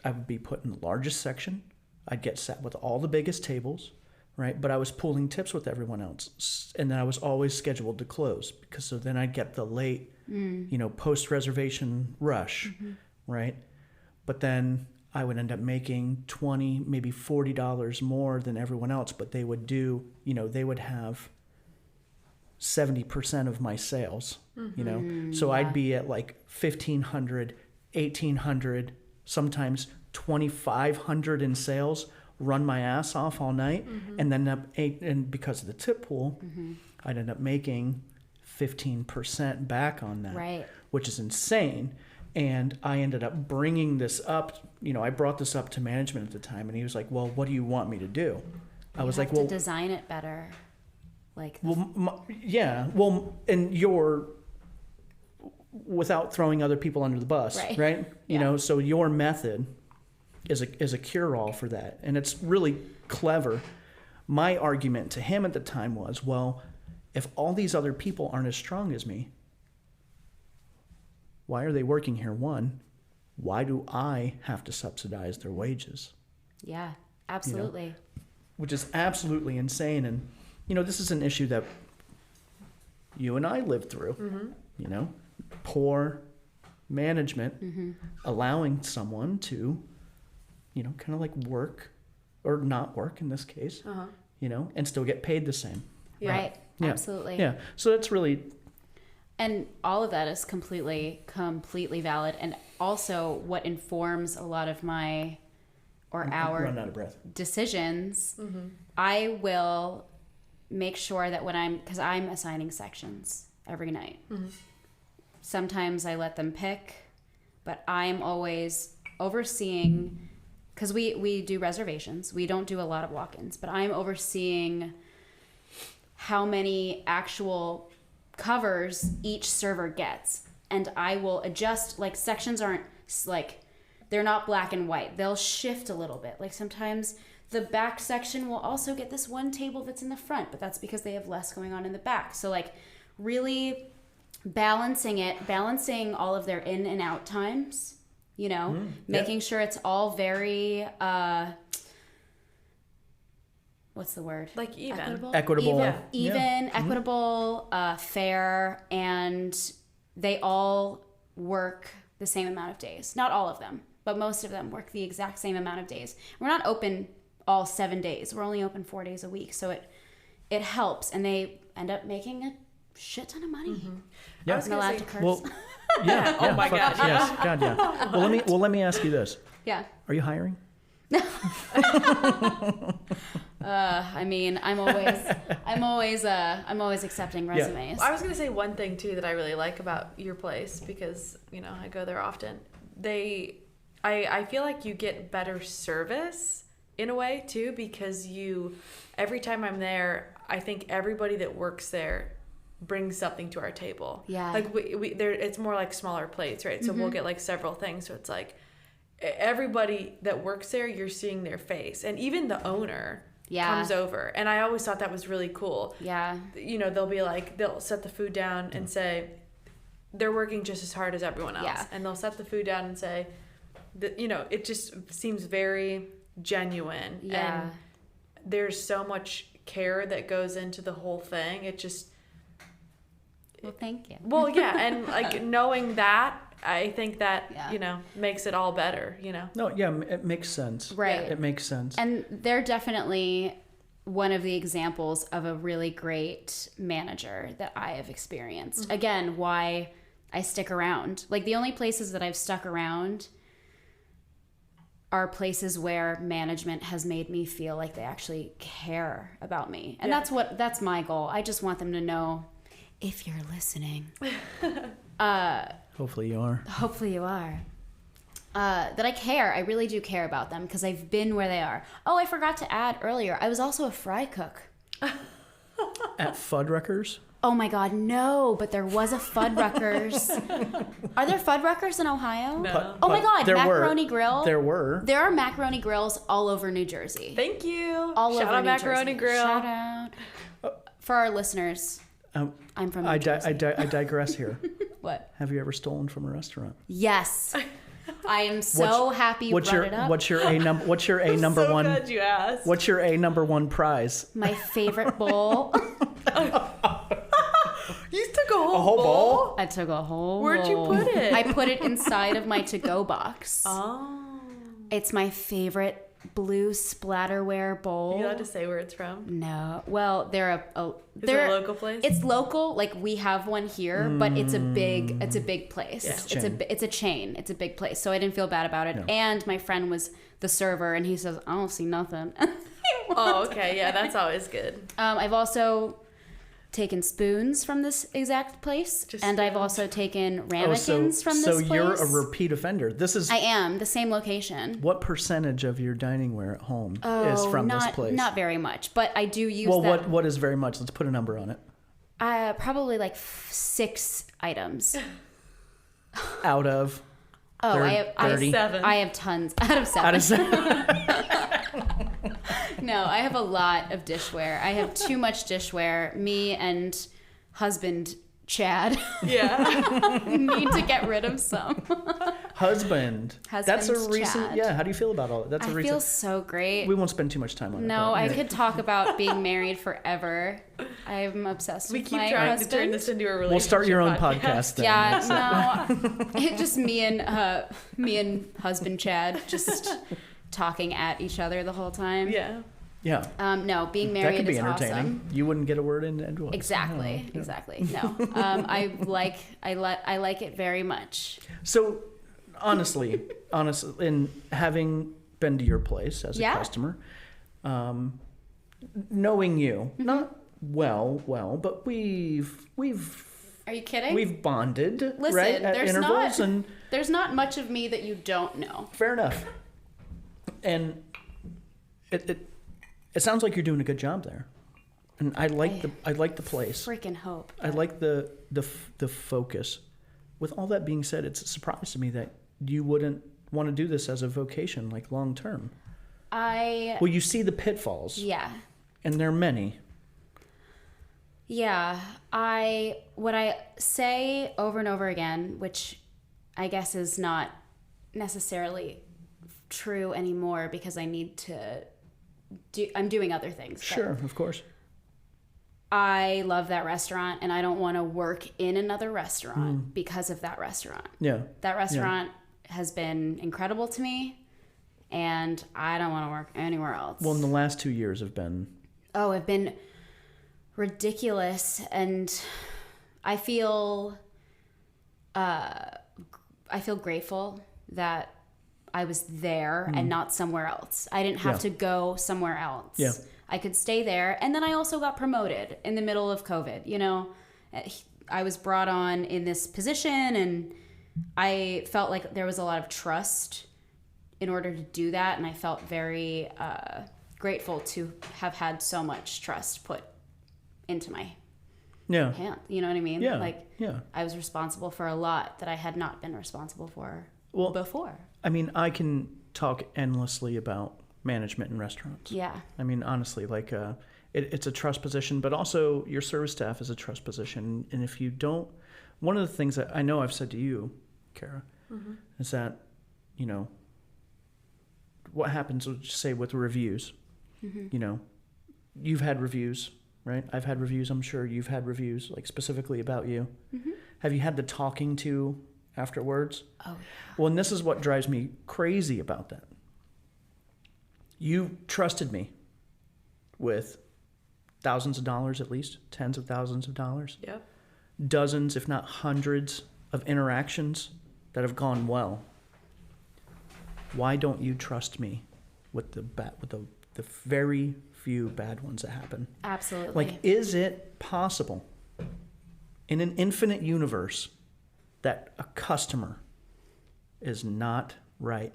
I would be put in the largest section. I'd get sat with all the biggest tables, right? But I was pooling tips with everyone else. And then I was always scheduled to close, because so then I'd get the late, post-reservation rush, right? But then I would end up making $20, maybe $40 more than everyone else, but they would do, they would have 70% of my sales, so I'd be at like $1,500, $1,800 sometimes 2,500 in sales, run my ass off all night, and then and because of the tip pool, I'd end up making 15% back on that, Right. which is insane. And I ended up bringing this up. I brought this up to management at the time, and he was like, "Well, what do you want me to do?" I was like, to "Well, design it better." Like, yeah. Well, and without throwing other people under the bus, right? So your method is a cure-all for that, and it's really clever. My argument to him at the time was, well, if all these other people aren't as strong as me, why are they working here? One, why do I have to subsidize their wages? yeah, absolutely. Which is absolutely insane. And, this is an issue that you and I lived through, poor management, allowing someone to, kind of like work or not work in this case, and still get paid the same. Yeah. Right. Yeah. Absolutely. Yeah. So that's really... And all of that is completely valid. And also what informs a lot of my our run out of breath. decisions, I will make sure that because I'm assigning sections every night. Sometimes I let them pick, but I'm always overseeing, because we do reservations. We don't do a lot of walk-ins, but I'm overseeing how many actual covers each server gets, and I will adjust. Like, sections aren't like, they're not black and white. They'll shift a little bit. Like, sometimes the back section will also get this one table that's in the front, but that's because they have less going on in the back. So, like, really balancing all of their in and out times, making sure it's all very what's the word? Like even. Equitable. Equitable, fair, and they all work the same amount of days. Not all of them, but most of them work the exact same amount of days. We're not open all 7 days. We're only open 4 days a week. So it helps, and they end up making a shit ton of money. Yeah. I wasn't allowed to curse. Well, yeah. Oh my God. Yes. God, yeah. Well, let me ask you this. Yeah. Are you hiring? I mean, I'm always accepting resumes. I was gonna say one thing too that I really like about your place, because I go there often. I feel like you get better service in a way too, because every time I'm there, I think everybody that works there brings something to our table. Yeah. Like it's more like smaller plates, right? So we'll get like several things. So it's like everybody that works there, you're seeing their face, and even the owner comes over. And I always thought that was really cool. Yeah. They'll set the food down and say they're working just as hard as everyone else. Yeah. And they'll set the food down and say that, it just seems very genuine. Yeah. And there's so much care that goes into the whole thing. It just... Well, thank you. Well, yeah. And like knowing that, I think that, makes it all better, No, yeah, it makes sense. Right. It makes sense. And they're definitely one of the examples of a really great manager that I have experienced. Again, why I stick around. Like, the only places that I've stuck around are places where management has made me feel like they actually care about me. And that's my goal. I just want them to know, if you're listening, Hopefully you are. Hopefully you are. That I care. I really do care about them, because I've been where they are. Oh, I forgot to add earlier, I was also a fry cook. At Fuddruckers? Oh my God, no, but there was a Fuddruckers. Are there Fuddruckers in Ohio? No. Oh my God, Macaroni Grill. There were. There are macaroni grills all over New Jersey. Thank you. All Shout over out New Macaroni Jersey. Grill. Shout out. For our listeners, I'm from New Jersey. I digress here. What? Have you ever stolen from a restaurant? Yes. I am so happy you brought it up. What's your A number so one? Glad you asked. What's your A number one prize? My favorite bowl. You took a whole bowl? I took a whole Where'd bowl. you put it? I put it inside of my to-go box. Oh. It's my favorite blue splatterware bowl. Are you allowed to say where it's from? No. Well, they're Is it a local place? It's local. Like we have one here, but it's a big place. Yeah. It's a chain. It's a big place. So I didn't feel bad about it. No. And my friend was the server, and he says, "I don't see nothing." Oh, okay. Yeah, that's always good. I've also taken spoons from this exact place, and I've also taken ramekins from this place. So you're a repeat offender. I am the same location. What percentage of your dining ware at home is from this place? Not very much, but I do use. Well, what is very much? Let's put a number on it. Probably 6 items. Out of. I have 7. I have tons. Out of 7. Out of 7. No, I have a lot of dishware. I have too much dishware. Me and husband Chad need to get rid of some. Husband. That's a recent. Chad. Yeah. How do you feel about all that? I feel so great. We won't spend too much time on it. No, I could talk about being married forever. I'm obsessed with my husband. We keep trying to turn this into a relationship. We'll start your own podcast then. Yeah, no. It's just me and husband Chad just talking at each other the whole time. Yeah. Yeah. No, being married that could be is entertaining. awesome. You wouldn't get a word in edgewise. Exactly. No. I like it very much. So, honestly, in having been to your place as a customer, knowing you, not well, but we've. Are you kidding? We've bonded, Listen, right? At intervals, there's not much of me that you don't know. Fair enough. And it sounds like you're doing a good job there, and I like the place. Freaking hope. I like the focus. With all that being said, it's a surprise to me that you wouldn't want to do this as a vocation, like long term. Well, you see the pitfalls. Yeah. And there are many. Yeah. What I say over and over again, which I guess is not necessarily true anymore because I need to I'm doing other things. Sure, of course. I love that restaurant, and I don't want to work in another restaurant because of that restaurant. Yeah. That restaurant has been incredible to me, and I don't want to work anywhere else. Well, in the last 2 years have been ridiculous, and I feel grateful that I was there and not somewhere else. I didn't have to go somewhere else. Yeah. I could stay there. And then I also got promoted in the middle of COVID. You know, I was brought on in this position, and I felt like there was a lot of trust in order to do that. And I felt very grateful to have had so much trust put into my hand. You know what I mean? Yeah. I was responsible for a lot that I had not been responsible for before. I mean, I can talk endlessly about management in restaurants. Yeah. I mean, honestly, it's a trust position, but also your service staff is a trust position. And if you don't, one of the things that I know I've said to you, Kara, is that, what happens, let's just say, with reviews. You've had reviews, right? I've had reviews. I'm sure you've had reviews, like specifically about you. Have you had the talking to afterwards? Oh, yeah. Well, and this is what drives me crazy about that. You trusted me with thousands of dollars, at least tens of thousands of dollars. Yep. Dozens, if not hundreds, of interactions that have gone well. Why don't you trust me with the very few bad ones that happen? Absolutely. Like, is it possible in an infinite universe that a customer is not right?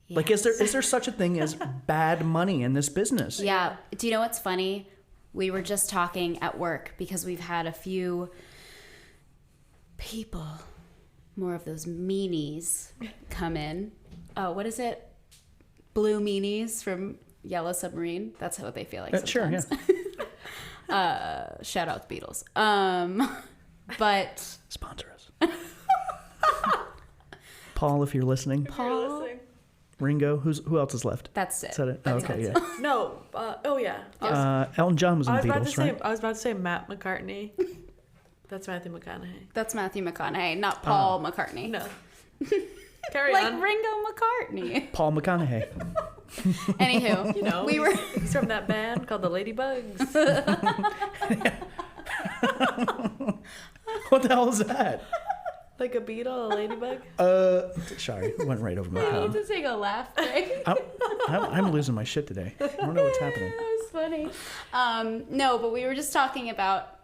Yes. Like, is there such a thing as bad money in this business? Yeah. Do you know what's funny? We were just talking at work because we've had a few people, more of those meanies, come in. Oh, what is it? Blue meanies from Yellow Submarine. That's what they feel like sometimes. Sure, yeah. Shout out the Beatles. But sponsor us. Paul, if you're listening. Paul. Ringo. Who else is left? That's it. Is that it? That's okay, it. yeah. No. Oh yeah. Yes. Elton John was in the Beatles, right? I was about to say Matt McCartney. That's Matthew McConaughey. That's Matthew McConaughey, not Paul McCartney. No. Carry like on. Ringo McCartney. Paul McConaughey. Anywho, You know, we were. he's from that band called the Ladybugs. What the hell is that? Like a beetle, a ladybug. Sorry, it went right over my I head. need to take a laugh break. I'm losing my shit today. I don't know what's happening. That was funny. No, but we were just talking about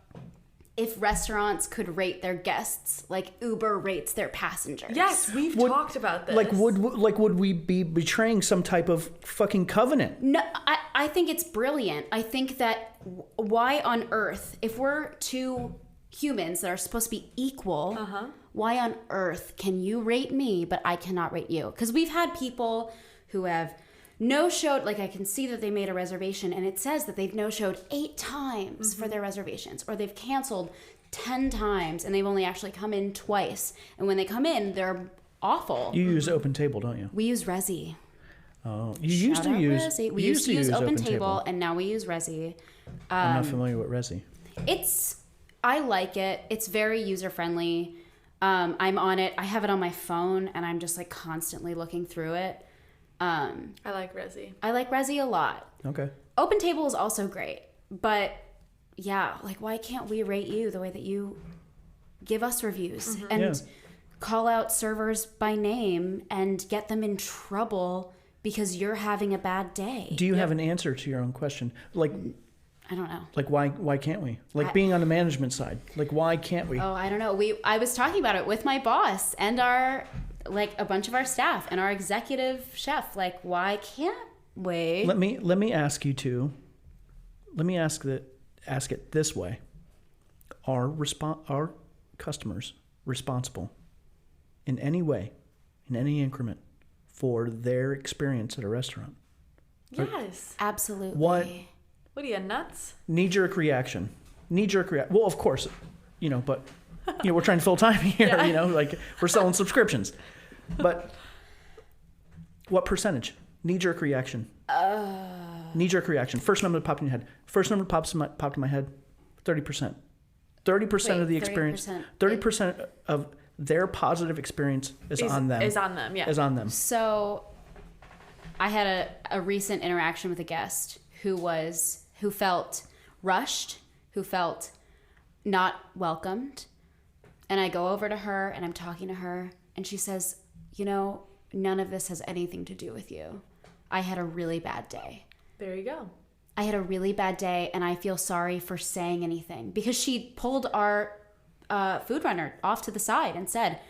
if restaurants could rate their guests like Uber rates their passengers. Yes, we've talked about this. Would we be betraying some type of fucking covenant? No, I think it's brilliant. I think that why on earth, if we're two humans that are supposed to be equal, why on earth can you rate me but I cannot rate you? Because we've had people who have no-showed, like I can see that they made a reservation and it says that they've no-showed 8 times for their reservations, or they've canceled 10 times and they've only actually come in twice. And when they come in, they're awful. You use Open Table, don't you? We use Resi. Oh, you used to use. Resi. We used to use Open Table, and now we use Resi. I'm not familiar with Resi. I like it. It's very user friendly. I'm on it. I have it on my phone, and I'm just like constantly looking through it. I like Resi. I like Resi a lot. Okay. Open Table is also great, but yeah, like why can't we rate you the way that you give us reviews and call out servers by name and get them in trouble because you're having a bad day? Do you have an answer to your own question? Like, I don't know. Like why can't we? Like being on the management side. Like why can't we? Oh, I don't know. I was talking about it with my boss and a bunch of our staff and our executive chef. Like why can't we? Let me ask you to. Let me ask it this way. Are customers responsible in any way, in any increment, for their experience at a restaurant? Yes. Absolutely. What are you, nuts? Knee-jerk reaction. Well, of course, but we're trying to fill time here, like we're selling subscriptions. But what percentage? Knee-jerk reaction. Knee-jerk reaction. First number that popped in your head. First number popped in my head. 30%. 30% of the experience. 30% of their positive experience is on them. Is on them, yeah. Is on them. So, I had a recent interaction with a guest who felt rushed, who felt not welcomed, and I go over to her and I'm talking to her, and she says, none of this has anything to do with you. I had a really bad day. There you go. I had a really bad day, and I feel sorry for saying anything, because she pulled our food runner off to the side and said,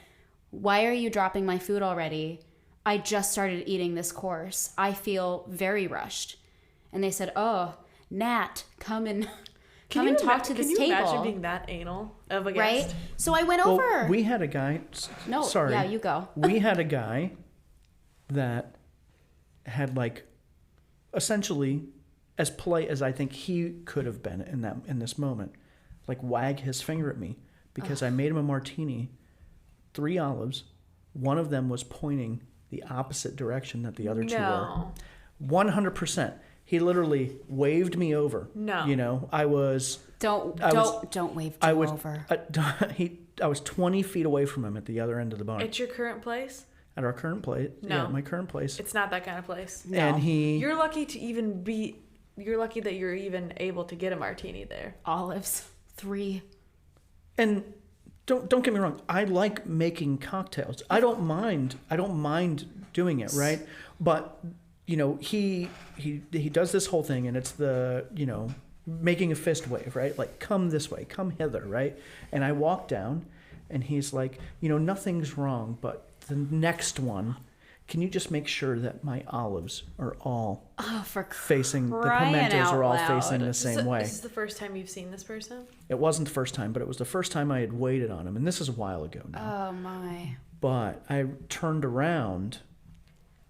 "Why are you dropping my food already? I just started eating this course. I feel very rushed." And they said, "Oh, Nat, come and talk to this table." Can you imagine being that anal of a guest? Right? So I went over. We had a guy. No, sorry. yeah, you go. We had a guy that had essentially as polite as I think he could have been in this moment, wag his finger at me because I made him a martini, 3 olives. One of them was pointing the opposite direction that the other two were. 100%. He literally waved me over. No. I was... Don't wave Joe over. I was 20 feet away from him at the other end of the bar. At your current place? At our current place. No. Yeah, my current place. It's not that kind of place. No. And You're lucky that you're even able to get a martini there. Olives, 3. And don't get me wrong. I like making cocktails. I don't mind doing it, right? But he does this whole thing, and it's the making a fist wave, right? Like, come this way, come hither, right? And I walk down, and he's like, nothing's wrong, but the next one, can you just make sure that my olives are all facing, the pimentos are all facing the same way? This is the first time you've seen this person? It wasn't the first time, but it was the first time I had waited on him, and this is a while ago now. Oh my. But I turned around,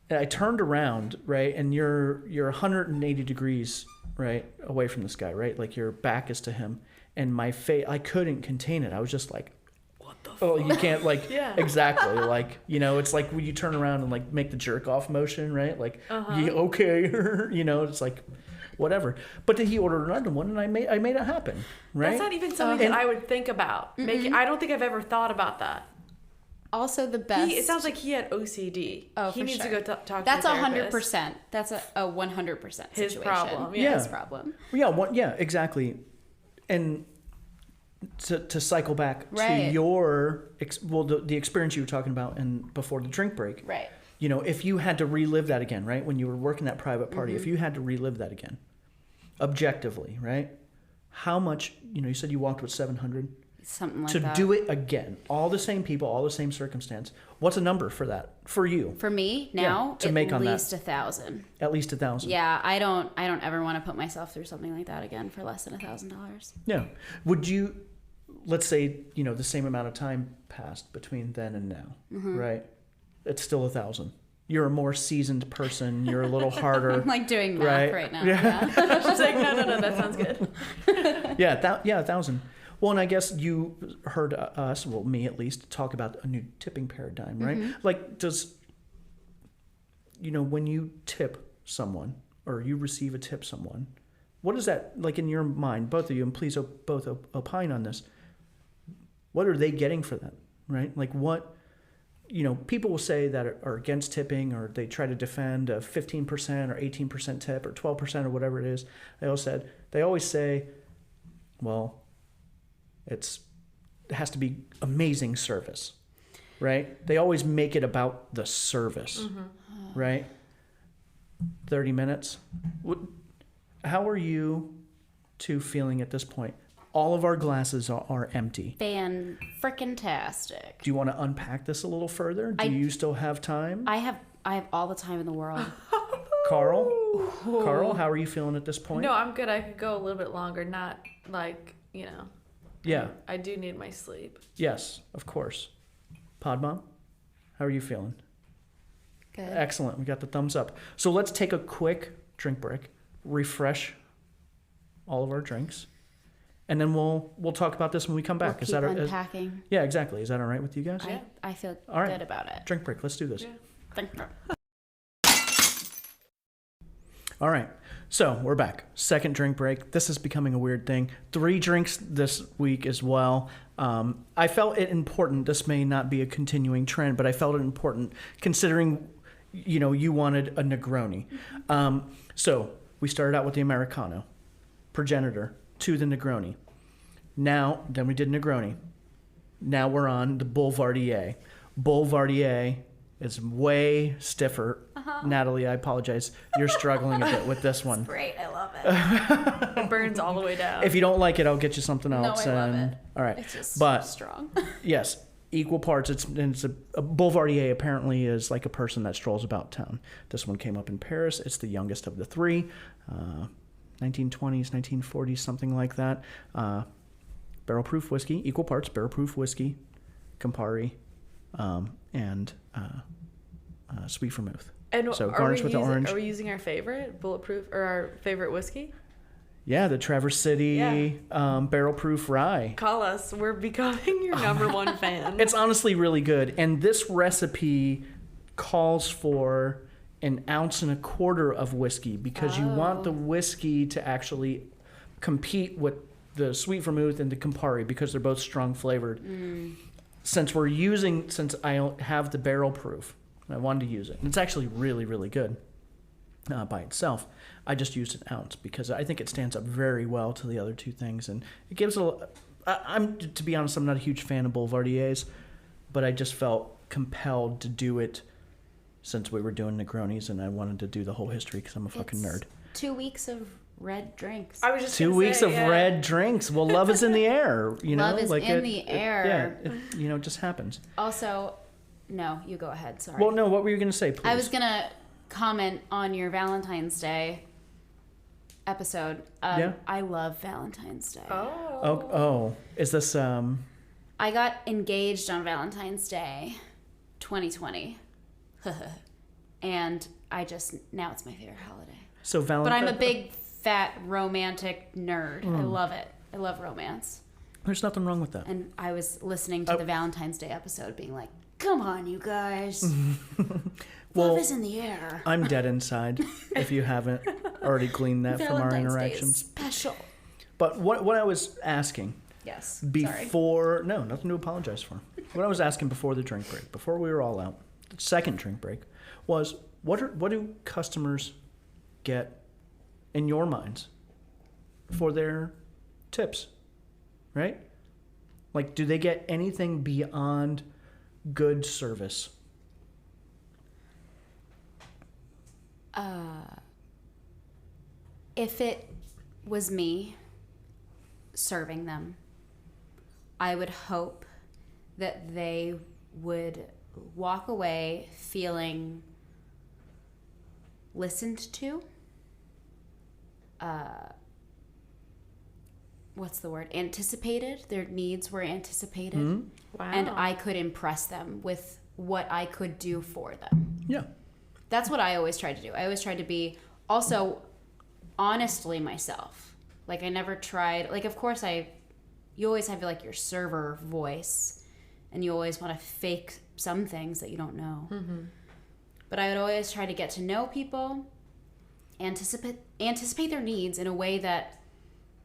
right, and you're 180 degrees, right, away from this guy, right? Like your back is to him, and my face, I couldn't contain it. I was just like, what the fuck? Oh, you can't, yeah. Exactly. It's like when you turn around and make the jerk off motion, right? Like, yeah, okay, it's like, whatever. But then he ordered another one, and I made it happen, right? That's not even something that I would think about. I don't think I've ever thought about that. Also, the best. It sounds like he had OCD. Oh, he for needs sure. to go talk That's to a therapist. 100%. That's a 100% situation. His problem. Yeah. His problem. Yeah, exactly. And to cycle back Right. to your the experience you were talking about and before the drink break. Right. You know, if you had to relive that again, right? When you were working that private party, if you had to relive that again, objectively, right? How much, you said you walked with 700? Something like to that. do it again, all the same people, all the same circumstance. What's a number for that for you? For me now, to make on at that. least 1,000. At least 1,000. Yeah, I don't ever want to put myself through something like that again for less than $1,000. Yeah. Would you, let's say, the same amount of time passed between then and now, right? It's still 1,000. You're a more seasoned person. You're a little harder. I'm like doing math right now. Yeah. She's like, no, that sounds good. Yeah, 1,000. Well, and I guess you heard us, well, me at least, talk about a new tipping paradigm, right? Like, when you tip someone or you receive a tip someone, what is that, like in your mind, both of you, and please both opine on this, what are they getting for that, right? Like what, people will say that are against tipping or they try to defend a 15% or 18% tip or 12% or whatever it is. They always say, well, it has to be amazing service, right? They always make it about the service, right? 30 minutes. How are you two feeling at this point? All of our glasses are empty. Fan-frickin-tastic. Do you want to unpack this a little further? Do you still have time? I have all the time in the world. Carl, how are you feeling at this point? No, I'm good. I could go a little bit longer, not like, Yeah. I do need my sleep. Yes, of course. Podmom, how are you feeling? Good. Excellent. We got the thumbs up. So let's take a quick drink break, refresh all of our drinks, and then we'll talk about this when we come back. We'll keep unpacking. Yeah, exactly. Is that all right with you guys? Yeah. I feel All right. good about it. Drink break. Let's do this. Yeah. All right. So we're back. Second drink break. This is becoming a weird thing. 3 drinks this week as well. I felt it important. This may not be a continuing trend, but I felt it important considering, you wanted a Negroni. So we started out with the Americano, Progenitor, to the Negroni. Then we did Negroni. Now we're on the Boulevardier. Boulevardier is way stiffer. Natalie, I apologize. You're struggling a bit with this one. Great, I love it. It burns all the way down. If you don't like it, I'll get you something No, else. I love it. All right. It's just But strong. yes, equal parts. It's a Boulevardier apparently is like a person that strolls about town. This one came up in Paris. It's the youngest of the 3, 1920s, 1940s, something like that. Barrel proof whiskey, equal parts barrel proof whiskey, Campari, and sweet vermouth. And so garnished with the orange. Are we using our favorite bulletproof or our favorite whiskey? Yeah, the Traverse City barrel proof rye. Call us. We're becoming your number one fan. It's honestly really good. And this recipe calls for 1.25 ounces of whiskey because you want the whiskey to actually compete with the sweet vermouth and the Campari because they're both strong flavored. Since I have the barrel proof, I wanted to use it. And it's actually really, really good by itself. I just used 1 ounce because I think it stands up very well to the other 2 things. And it gives to be honest, I'm not a huge fan of Boulevardiers, but I just felt compelled to do it since we were doing Negronis and I wanted to do the whole history because I'm a fucking nerd. 2 weeks of red drinks. I was just 2 weeks of red drinks. Well, love is in the air. Love is in the air. It just happens. Also, no, you go ahead. Sorry. Well, no, what were you going to say, please? I was going to comment on your Valentine's Day episode. I love Valentine's Day. Oh, is this I got engaged on Valentine's Day 2020. And now it's my favorite holiday. So But I'm a big fat romantic nerd. I love it. I love romance. There's nothing wrong with that. And I was listening to the Valentine's Day episode being like, come on, you guys. Well, love is in the air. I'm dead inside, if you haven't already gleaned that from our Valentine's Day is interactions. special. But what I was asking Yes. Before, no, nothing to apologize for. What I was asking before the drink break, before we were all out, the second drink break, was what do customers get in your minds for their tips, right? Like, do they get anything beyond good service? If it was me serving them, I would hope that they would walk away feeling listened to. What's the word? Anticipated. Their needs were anticipated. Mm-hmm. Wow. And I could impress them with what I could do for them. Yeah. That's what I always tried to do. I always tried to be also honestly myself. Like, I never tried, like, of course you always have like your server voice, and you always want to fake some things that you don't know. Mm-hmm. But I would always try to get to know people, anticipate their needs in a way that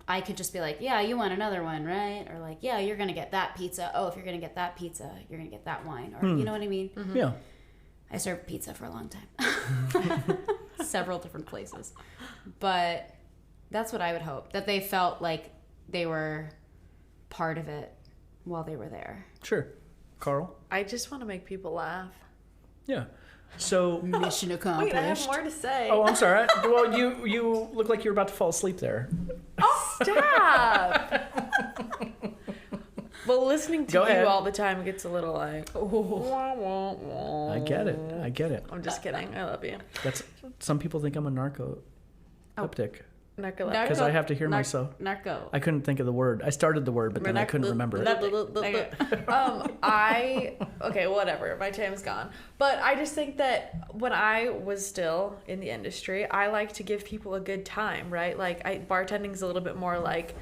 I could just be like, yeah, you want another one, right? Or like, yeah, you're going to get that pizza. Oh, if you're going to get that pizza, you're going to get that wine. Or you know what I mean? Mm-hmm. Yeah. I served pizza for a long time. Several different places. But that's what I would hope. That they felt like they were part of it while they were there. Sure. Carl? I just want to make people laugh. Yeah. So Mission accomplished. Wait, I have more to say. Oh, I'm sorry. Well, you look like you were about to fall asleep there. Oh, stop! Well, listening to Go you ahead. all the time gets a little like, oh. I get it. I'm just kidding. I love you. That's some people think I'm a narcoleptic because I have to hear myself. Narco. I couldn't think of the word. I started the word, but then I couldn't remember it. Okay, whatever. My time's gone. But I just think that when I was still in the industry, I like to give people a good time, right? Like, bartending's a little bit more like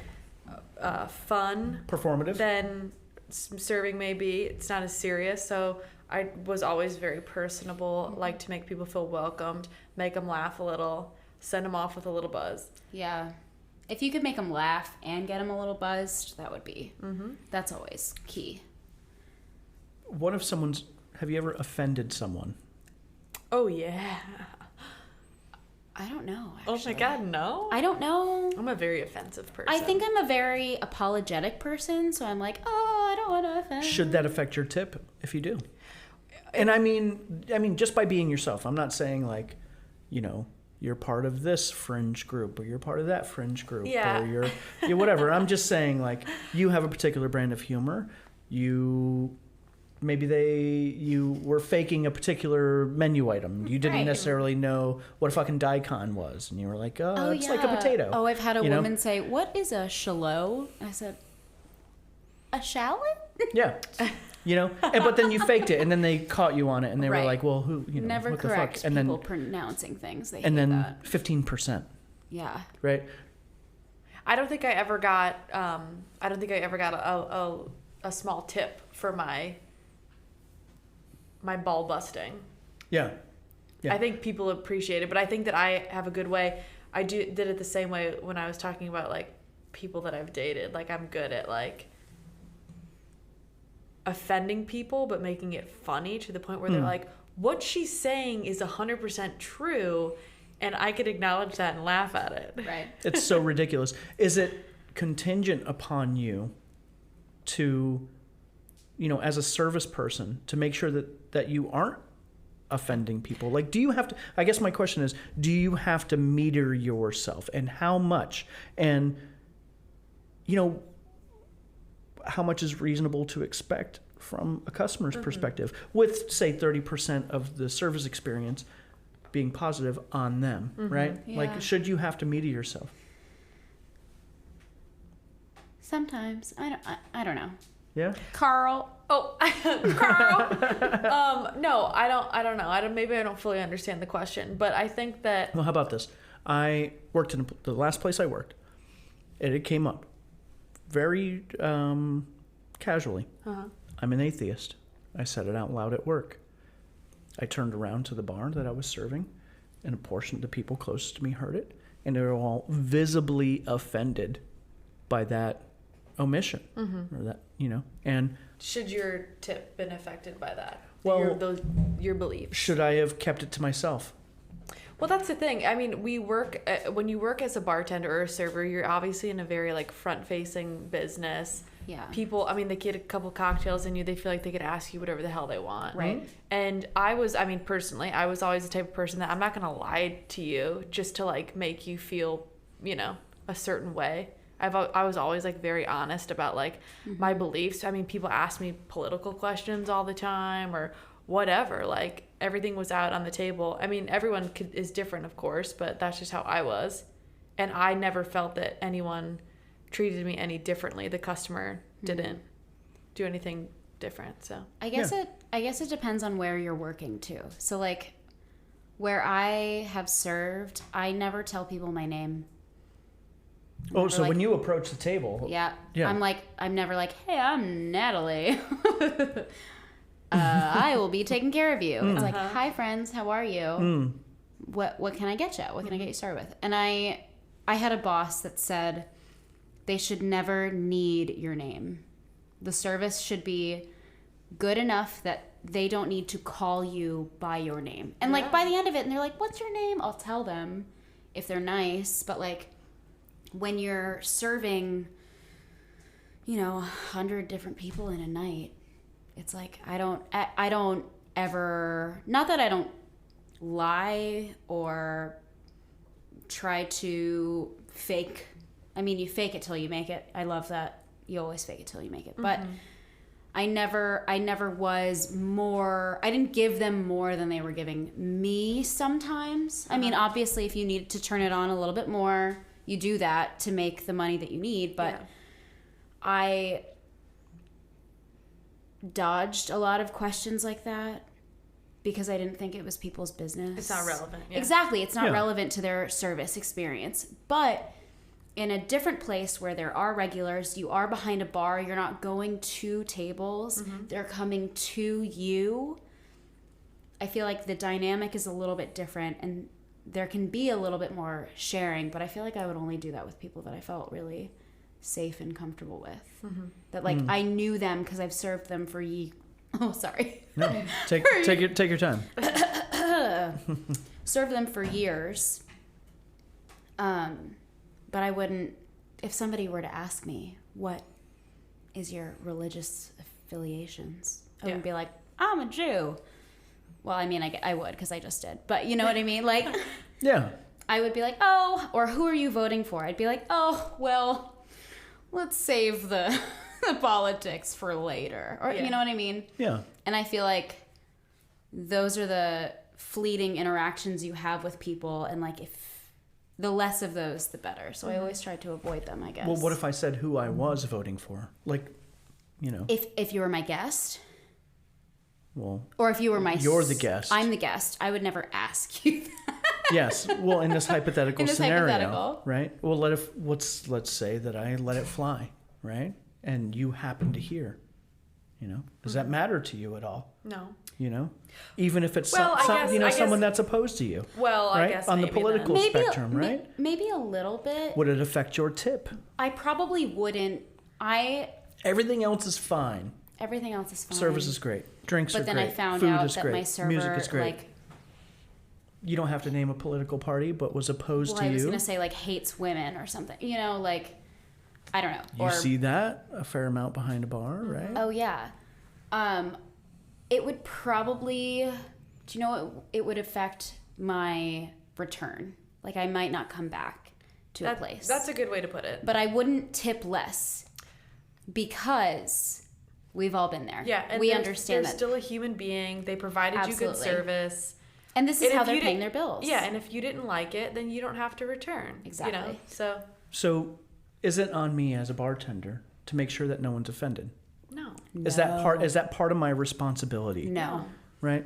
fun, Performative. than serving may be. It's not as serious. So I was always very personable, like to make people feel welcomed, make them laugh a little, send them off with a little buzz. Yeah. If you could make them laugh and get them a little buzzed, that would be, that's always key. What if have you ever offended someone? Oh, yeah. I don't know, actually. Oh, my God, no? I don't know. I'm a very offensive person. I think I'm a very apologetic person, so I'm like, oh, I don't want to offend. Should that affect your tip if you do? And I mean, just by being yourself. I'm not saying like, you're part of this fringe group or you're part of that fringe group or you're whatever. I'm just saying like you have a particular brand of humor. You were faking a particular menu item. You didn't necessarily know what a fucking daikon was, and you were like, "Oh, it's like a potato." Oh, I've had a woman say, "What is a shallot?" I said, "A shallot?" Yeah, but then you faked it, and then they caught you on it, and they were like, "Well, who? Never what correct the fuck?" And people then pronouncing things. They hate and then that. 15%. Yeah. Right. I don't think I ever got. A small tip for my ball busting. Yeah. I think people appreciate it, but I think that I have a good way. I did it the same way when I was talking about like people that I've dated. Like, I'm good at like offending people, but making it funny to the point where they're like, what she's saying is 100% true, and I could acknowledge that and laugh at it. Right. It's so ridiculous. Is it contingent upon you to, as a service person, to make sure that you aren't offending people? Like, do you have to, I guess my question is, do you have to meter yourself, and how much? And, how much is reasonable to expect from a customer's perspective with, say, 30% of the service experience being positive on them, right? Yeah. Like, should you have to meter yourself? Sometimes. I don't know. Yeah. Carl. Oh, Carl. No, I don't know. Maybe I don't fully understand the question, but I think that. Well, how about this? I worked in the last place I worked, and it came up very casually. I'm an atheist. I said it out loud at work. I turned around to the bar that I was serving, and a portion of the people closest to me heard it, and they were all visibly offended by that omission or that, and Should your tip been affected by that? Well, your beliefs. should I have kept it to myself? Well, that's the thing. I mean, when you work as a bartender or a server, you're obviously in a very like front-facing business. Yeah. People, I mean, they get a couple cocktails in you, they feel like they could ask you whatever the hell they want. Right. And personally, I was always the type of person that I'm not going to lie to you just to like make you feel, a certain way. I was always like very honest about like my beliefs. I mean, people ask me political questions all the time or whatever. Like everything was out on the table. I mean, everyone is different, of course, but that's just how I was. And I never felt that anyone treated me any differently. The customer didn't do anything different. So I guess it depends on where you're working too. So like where I have served, I never tell people my name. Oh, so when you approach the table. Yeah. I'm never like, hey, I'm Natalie. I will be taking care of you. It's like, hi friends, how are you? What can I get you? What can I get you started with? And I had a boss that said they should never need your name. The service should be good enough that they don't need to call you by your name. And like by the end of it, and they're like, what's your name? I'll tell them if they're nice. But like when you're serving, 100 different people in a night, it's like I don't ever, not that I don't lie or try to fake. I mean, you fake it till you make it. I love that. You always fake it till you make it. But I never was more, I didn't give them more than they were giving me sometimes. I mean, obviously if you need to turn it on a little bit more, you do that to make the money that you need. But I dodged a lot of questions like that because I didn't think it was people's business. it's not relevant. Yeah. Exactly. It's not relevant to their service experience. But in a different place where there are regulars, you are behind a bar, you're not going to tables, they're coming to you. I feel like the dynamic is a little bit different and there can be a little bit more sharing, but I feel like I would only do that with people that I felt really safe and comfortable with. That like I knew them because I've served them for Oh, sorry. No, take your time. Served them for years. But I wouldn't, if somebody were to ask me, what is your religious affiliations? I wouldn't be like, I'm a Jew. Well, I mean, I would because I just did. But you know what I mean? Like, I would be like, oh, or who are you voting for? I'd be like, oh, well, let's save the politics for later. Or you know what I mean? Yeah. And I feel like those are the fleeting interactions you have with people. And like, if the less of those, the better. So I always try to avoid them, I guess. Well, what if I said who I was voting for? Like, If you were my guest. Well. Or if you were You're the guest. I'm the guest. I would never ask you that. Yes. Well, in this hypothetical scenario, right? Well, let's say that I let it fly, right? And you happen to hear, does that matter to you at all? No. Even if it's someone that's opposed to you. Well, right? I guess on the political spectrum, right? Maybe a little bit. Would it affect your tip? I probably wouldn't. Everything else is fine. Everything else is fine. Service is great. Drinks are great. But then I found Food out is that great. my server, music is great. You don't have to name a political party, but was opposed to you. I was going to say hates women or something. I don't know. You see that a fair amount behind a bar, right? Oh yeah. It would probably, it would affect my return. Like I might not come back to a place. That's a good way to put it. But I wouldn't tip less because we've all been there. Yeah, and we understand they're still a human being. They provided you good service. And this is how they're paying their bills. Yeah, and if you didn't like it, then you don't have to return. Exactly. So is it on me as a bartender to make sure that no one's offended? No. Is that part of my responsibility? No. Right?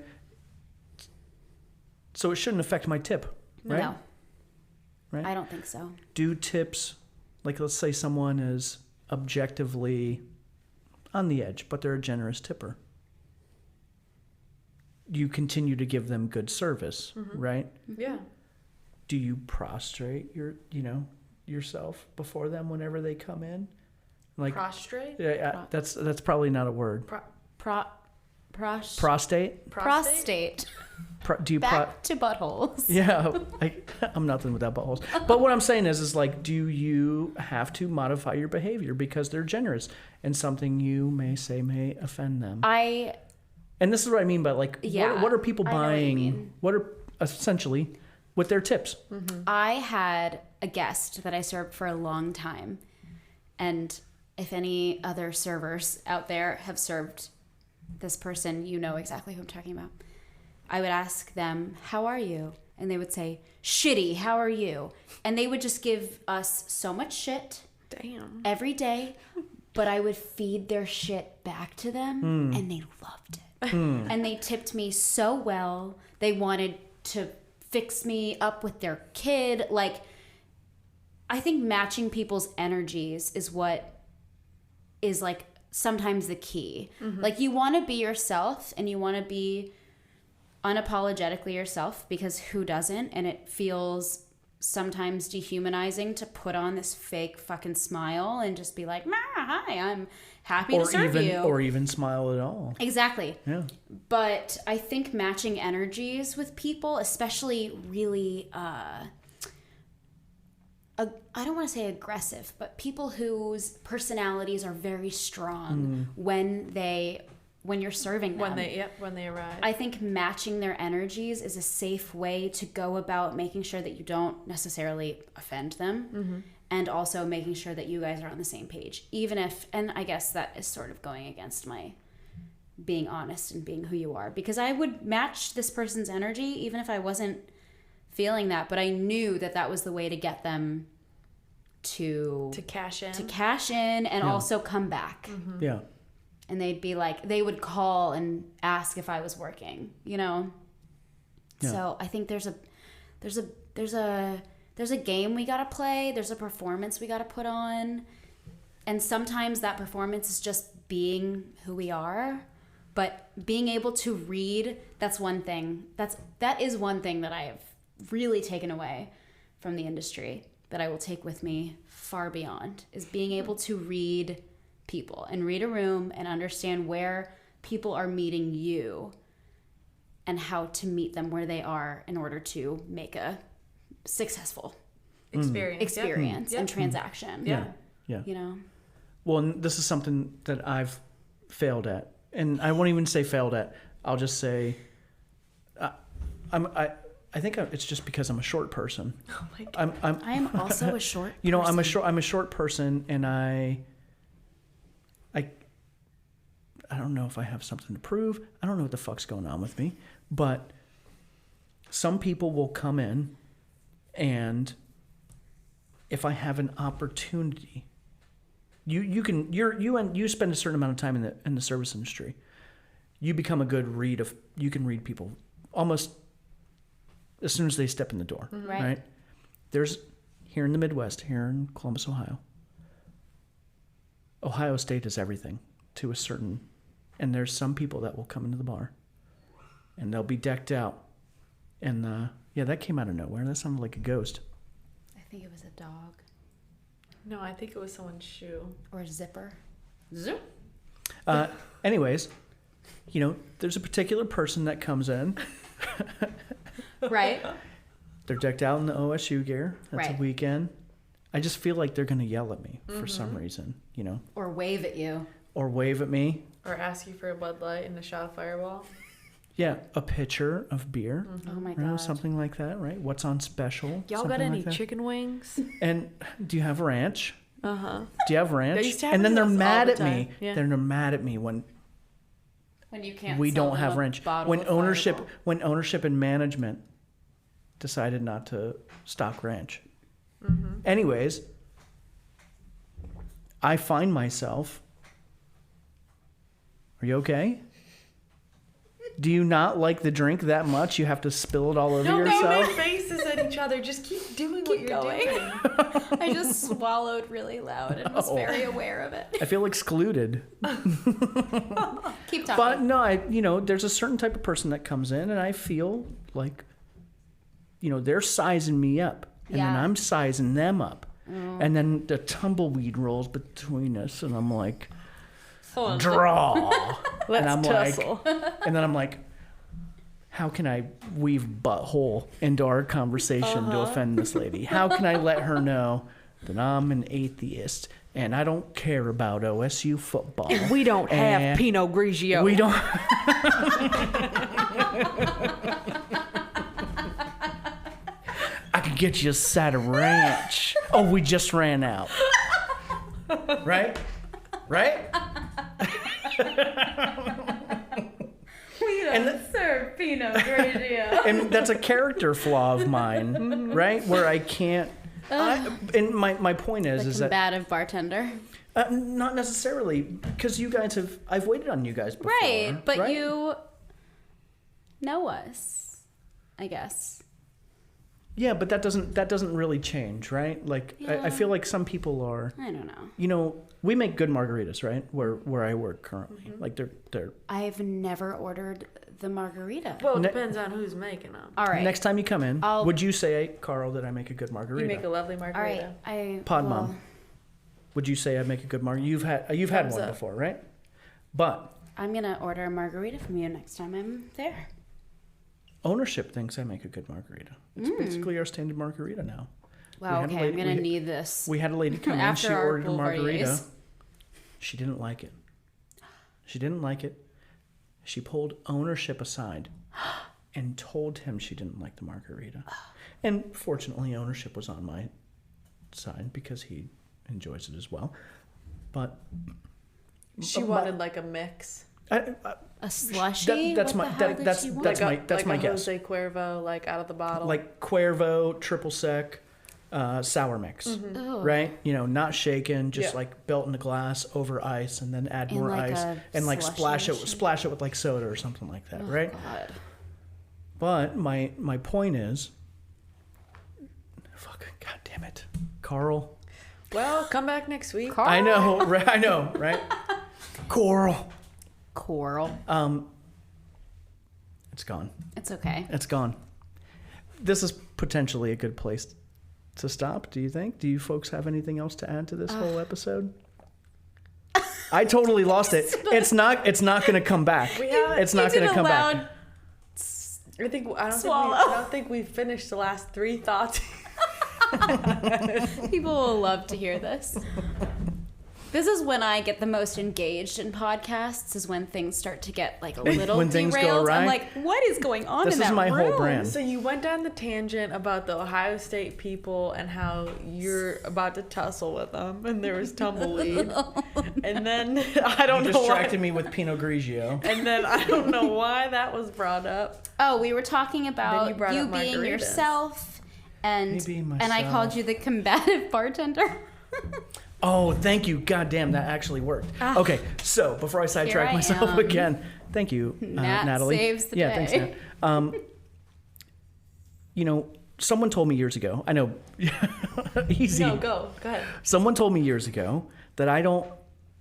So it shouldn't affect my tip, right? No. Right? I don't think so. Do tips, like let's say someone is objectively on the edge, but they're a generous tipper. You continue to give them good service, right? Yeah. Do you prostrate yourself before them whenever they come in? Like Prostrate? yeah, that's probably not a word. Prostate? Prostate. Do you Back to buttholes. Yeah, I'm nothing without buttholes. But what I'm saying is like, do you have to modify your behavior because they're generous and something you may say may offend them? And this is what I mean by like, what are people buying? What are essentially with their tips? Mm-hmm. I had a guest that I served for a long time, and if any other servers out there have served this person, you know exactly who I'm talking about. I would ask them, how are you? And they would say, shitty, how are you? And they would just give us so much shit. Damn. Every day. But I would feed their shit back to them, and they loved it. And they tipped me so well. They wanted to fix me up with their kid. Like, I think matching people's energies is what is, like, sometimes the key. Mm-hmm. Like, you want to be yourself, and you want to be unapologetically yourself, because who doesn't? And it feels sometimes dehumanizing to put on this fake fucking smile and just be like, hi, I'm happy to serve you. Or even smile at all. Exactly. Yeah. But I think matching energies with people, especially really, I don't want to say aggressive, but people whose personalities are very strong when you're serving them. When they arrive. I think matching their energies is a safe way to go about making sure that you don't necessarily offend them, and also making sure that you guys are on the same page. Even if, and I guess that is sort of going against my being honest and being who you are, because I would match this person's energy even if I wasn't feeling that, but I knew that that was the way to get them to cash in and also come back. Yeah. And they'd be like, they would call and ask if I was working, you know? Yeah. So I think there's a game we got to play. There's a performance we got to put on. And sometimes that performance is just being who we are, but being able to read, that's one thing. That is one thing that I have really taken away from the industry that I will take with me far beyond, is being able to read people and read a room and understand where people are meeting you and how to meet them where they are in order to make a successful experience and transaction. Yeah. You know? Well, and this is something that I've failed at, and I won't even say failed at. I'll just say, I think it's just because I'm a short person. Oh my God. I'm also a short person. You know, I'm a short person, and I don't know if I have something to prove. I don't know what the fuck's going on with me. But some people will come in, and if I have an opportunity, you spend a certain amount of time in the service industry. You become a good you can read people almost as soon as they step in the door. Right? There's, here in the Midwest, here in Columbus, Ohio State is everything to a certain, and there's some people that will come into the bar and they'll be decked out. And that came out of nowhere. That sounded like a ghost. I think it was a dog. No, I think it was someone's shoe. Or a zipper. Zoop. Anyways, you know, there's a particular person that comes in. Right. They're decked out in the OSU gear. That's right. A weekend. I just feel like they're going to yell at me for some reason, you know. Or wave at you. Or wave at me. Or ask you for a Bud Light and a shot of Fireball. Yeah, a pitcher of beer. Oh my God. God. Something like that, right? What's on special? Y'all got any chicken wings? And do you have ranch? Uh-huh. Do you have ranch? They used to have and then they're mad at me. Yeah. They're mad at me when you can't we sell don't have ranch. When ownership and management decided not to stock ranch. Anyways, I find myself, are you okay? Do you not like the drink that much? You have to spill it all over yourself? No, make faces at each other. Just keep doing what you're doing. I just swallowed really loud and was very aware of it. I feel excluded. Keep talking. But no, there's a certain type of person that comes in, and I feel like, they're sizing me up, and then I'm sizing them up. And then the tumbleweed rolls between us, and I'm like, draw. Let's and I'm tussle. and then I'm like, how can I weave butthole into our conversation to offend this lady? How can I let her know that I'm an atheist and I don't care about OSU football? We don't have Pinot Grigio. We don't. I could get you a side of ranch. Oh, we just ran out. Right? We don't serve Pinot Grigio. And that's a character flaw of mine, right? Where I can't. And my point is that Combative bartender. not necessarily, because you guys I've waited on you guys before, Right, but right? you know us, I guess. Yeah, but that doesn't really change, right? Like I feel like some people are. I don't know. You know, we make good margaritas, right? Where I work currently, like they're. I've never ordered the margarita. Well, it depends on who's making them. All right. Next time you come in, would you say, Carl, that I make a good margarita? You make a lovely All margarita. right. Pod Mom. Would you say I make a good margarita? You've had one before, right? But I'm gonna order a margarita from you next time I'm there. ownership thinks I make a good margarita. It's basically our standard margarita now. Wow. had a Okay, lady- I'm gonna need this. We had a lady come in. After She our ordered a margarita. Boulevardiers. She didn't like it. She didn't like it. She pulled ownership aside and told him she didn't like the margarita. And fortunately, ownership was on my side because he enjoys it as well. But She wanted like a mix. I, A slushy? that's What my- the hell that- did that's- she want? that's my- like a guess. Jose Cuervo, like out of the bottle. like Cuervo, triple sec, sour mix, Ugh. right? You know, not shaken, just Yeah. like built in a glass over ice, and then add In more like ice, a and like slushy machine? splash it with like soda or something like that, right? God. But my point is, fucking goddamn it, Carl. well, come back next week. I know, right? I know, right? Coral. It's gone. It's okay. It's gone. This is potentially a good place to stop, do you think? Do you folks have anything else to add to this whole episode? I totally lost it. It's not going to come back. It's not going to come back. I don't think we finished the last 3 thoughts. People will love to hear this. This is when I get the most engaged in podcasts, is when things start to get like a little When things go derailed. awry? I'm like, what is going on This in is that my room? whole brand. So you went down the tangent about the Ohio State people and how you're about to tussle with them, and there was tumbleweed, and then I don't You know distracted why. me with Pinot Grigio. And then I don't know why that was brought up. Oh, we were talking Then about you brought you up being margaritas. yourself, and Me being and I myself. called you the combative bartender. Oh, thank you. God damn, that actually worked. Okay, so before I sidetrack I myself am. again, thank you, Nat Natalie. saves the Thanks, day. Nat. You know, someone told me years ago, I know, easy. No, go ahead. Someone told me years ago that I don't,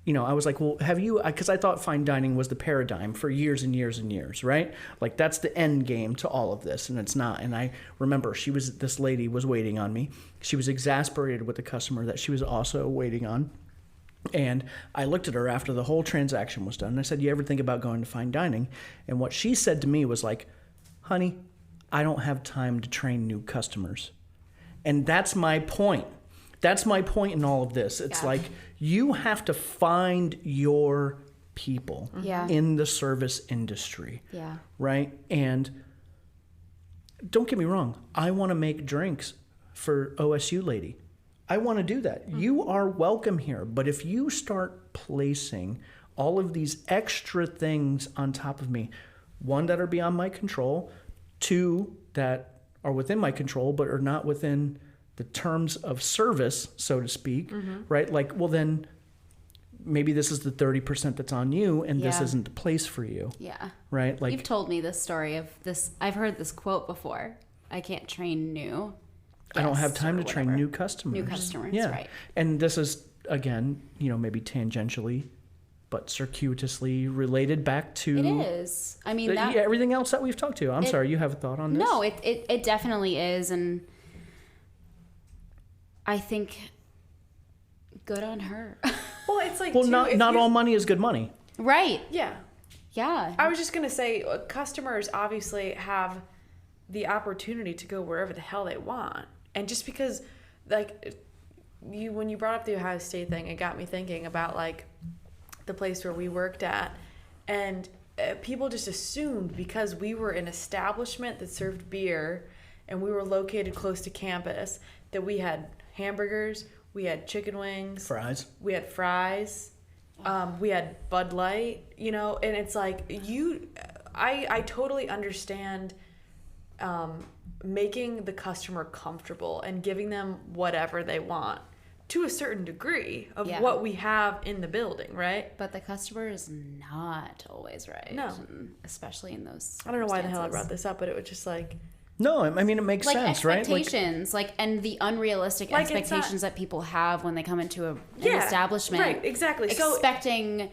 I was like, well, have you, because I thought fine dining was the paradigm for years and years and years, right? Like that's the end game to all of this, and it's not. And I remember this lady was waiting on me. She was exasperated with the customer that she was also waiting on. And I looked at her after the whole transaction was done, and I said, you ever think about going to fine dining? And what she said to me was like, honey, I don't have time to train new customers. And that's my point. That's my point in all of this. It's like you have to find your people Yeah. in the service industry. Yeah. Right? And don't get me wrong, I want to make drinks for OSU lady. I want to do that. You are welcome here. But if you start placing all of these extra things on top of me, one, that are beyond my control, two, that are within my control but are not within the terms of service, so to speak, right? Like, well, then maybe this is the 30% that's on you and this Yeah. isn't the place for you, Yeah. right? Like, You've told me this story of this. I've heard this quote before. I can't train new. I don't have guests time or to train whatever. new customers. New customers, yeah. right. And this is, again, maybe tangentially, but circuitously related back to It is. I mean, that, everything else that we've talked to. I'm sorry, you have a thought on this? No, it definitely is, and I think Good on her. Well, it's like, Well, too, not all money is good money. Right. Yeah. Yeah. I was just going to say, customers obviously have the opportunity to go wherever the hell they want. And just because, like, when you brought up the Ohio State thing, it got me thinking about, like, the place where we worked at. And people just assumed because we were an establishment that served beer and we were located close to campus that we had hamburgers, we had chicken wings, we had fries, we had Bud Light, you know, and it's like I totally understand making the customer comfortable and giving them whatever they want to a certain degree of what we have in the building, right? But the customer is not always right. No. Especially in those I don't know why the hell I brought this up, but it was just like... No, I mean, it makes sense, right? Expectations, and the unrealistic expectations that people have when they come into an establishment. Right, exactly. Expecting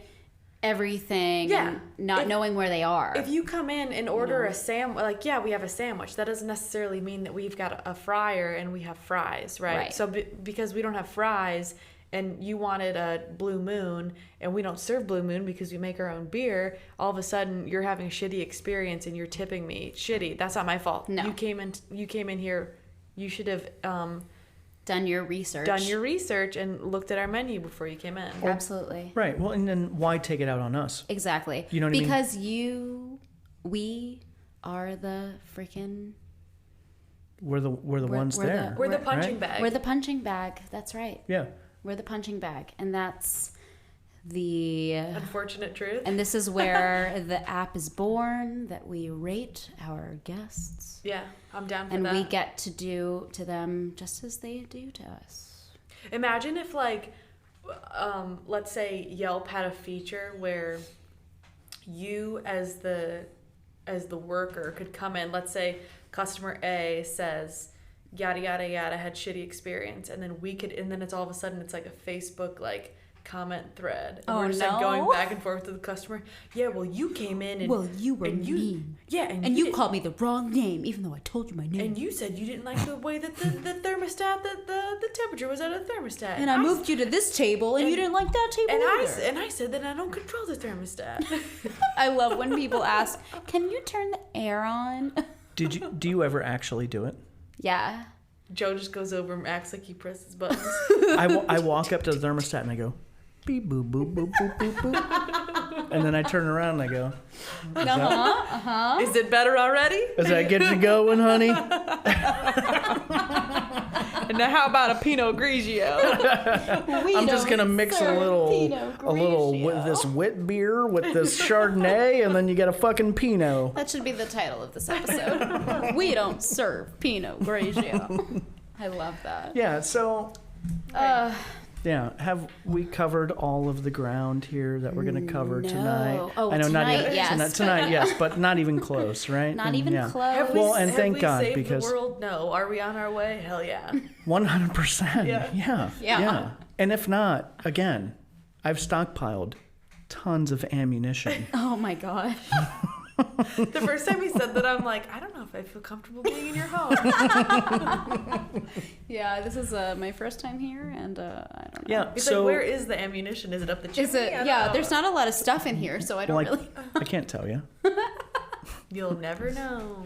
everything and not knowing where they are. If you come in and order a sandwich, like, we have a sandwich, that doesn't necessarily mean that we've got a fryer and we have fries, right? So because we don't have fries and you wanted a Blue Moon and we don't serve Blue Moon because we make our own beer, all of a sudden you're having a shitty experience and you're tipping me shitty. That's not my fault. No. You came in here, you should have done your research and looked at our menu before you came in. Absolutely. Right. Well, and then why take it out on us? Exactly. You know what I mean? Because we are the freaking... We're the ones there. We're the punching bag. We're the punching bag. That's right. Yeah. We're the punching bag. And that's the... unfortunate truth. And this is where the app is born, that we rate our guests. Yeah, I'm down for and that. And we get to do to them just as they do to us. Imagine if, like, let's say Yelp had a feature where you as the worker could come in. Let's say customer A says, yada, yada, yada, had shitty experience. And then and then it's all of a sudden it's like a Facebook, like, comment thread. And we're just like going back and forth with the customer. Yeah, well, you came in and... Well, you were mean. Yeah, and you called me the wrong name, even though I told you my name. And you said you didn't like the way that the thermostat, the temperature was at a thermostat. And I moved you to this table, and you didn't like that table either. And I said that I don't control the thermostat. I love when people ask, can you turn the air on? Do you ever actually do it? Yeah. Joe just goes over and acts like he presses buttons. I walk up to the thermostat and I go, beep, boop, boop, boop, boop, boop, boop. And then I turn around and I go, Is it better already? Is that getting you going, honey? And now how about a Pinot Grigio? I'm just going to mix a little with this wit beer with this Chardonnay, and then you get a fucking Pinot. That should be the title of this episode. We don't serve Pinot Grigio. I love that. Yeah, so... Yeah, have we covered all of the ground here that we're going to cover tonight? Oh, I know tonight, not even, yes. Tonight, yes, but not even close, right? Not even close. And thank God, saved because the world? No. Are we on our way? Hell yeah. 100%. Yeah. Yeah. And if not, again, I've stockpiled tons of ammunition. Oh my gosh. The first time he said that, I'm like, I don't know if I feel comfortable being in your home. Yeah, this is my first time here, and I don't know. Yeah. He's like, where is the ammunition? Is it up the chimney? Is it? Yeah, there's not a lot of stuff in here, so I don't really. I can't tell you. You'll never know.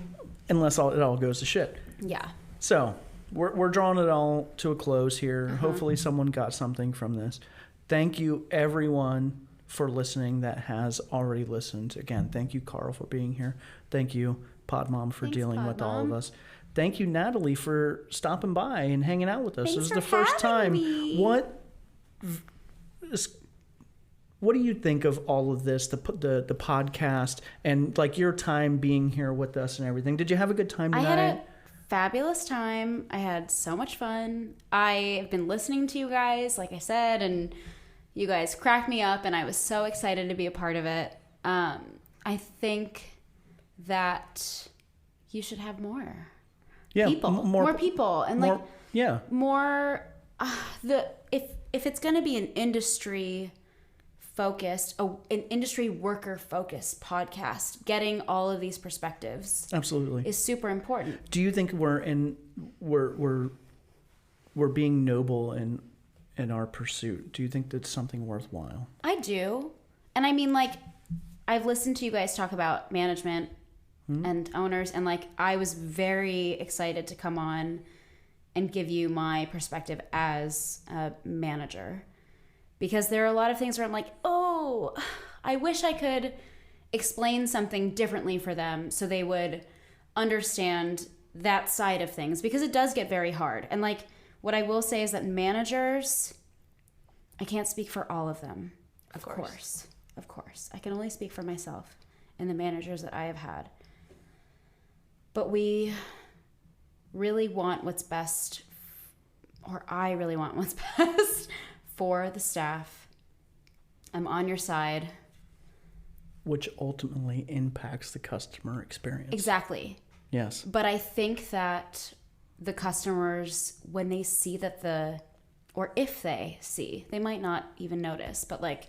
Unless it all goes to shit. Yeah. So we're drawing it all to a close here. Hopefully someone got something from this. Thank you, everyone, for listening that has already listened. Again, thank you, Carl, for being here. Thank you, Pod Mom, for dealing with all of us. Thank you, Natalie, for stopping by and hanging out with us. This is the first time. Me. What do you think of all of this, the podcast, and like your time being here with us and everything? Did you have a good time tonight? I had a fabulous time. I had so much fun. I've been listening to you guys, like I said, and you guys cracked me up, and I was so excited to be a part of it. I think that you should have more people, more people, and more, like more. If it's going to be an industry focused, an industry worker focused podcast, getting all of these perspectives absolutely is super important. Do you think we're being noble in our pursuit? Do you think that's something worthwhile? I do. And I mean, like, I've listened to you guys talk about management and owners, and like, I was very excited to come on and give you my perspective as a manager, because there are a lot of things where I'm like, oh, I wish I could explain something differently for them so they would understand that side of things, because it does get very hard. And like, what I will say is that managers, I can't speak for all of them. Of course. I can only speak for myself and the managers that I have had. But we really want what's best, or I really want what's best for the staff. I'm on your side. Which ultimately impacts the customer experience. Exactly. Yes. But I think that the customers, when they see that or if they see, they might not even notice, but like,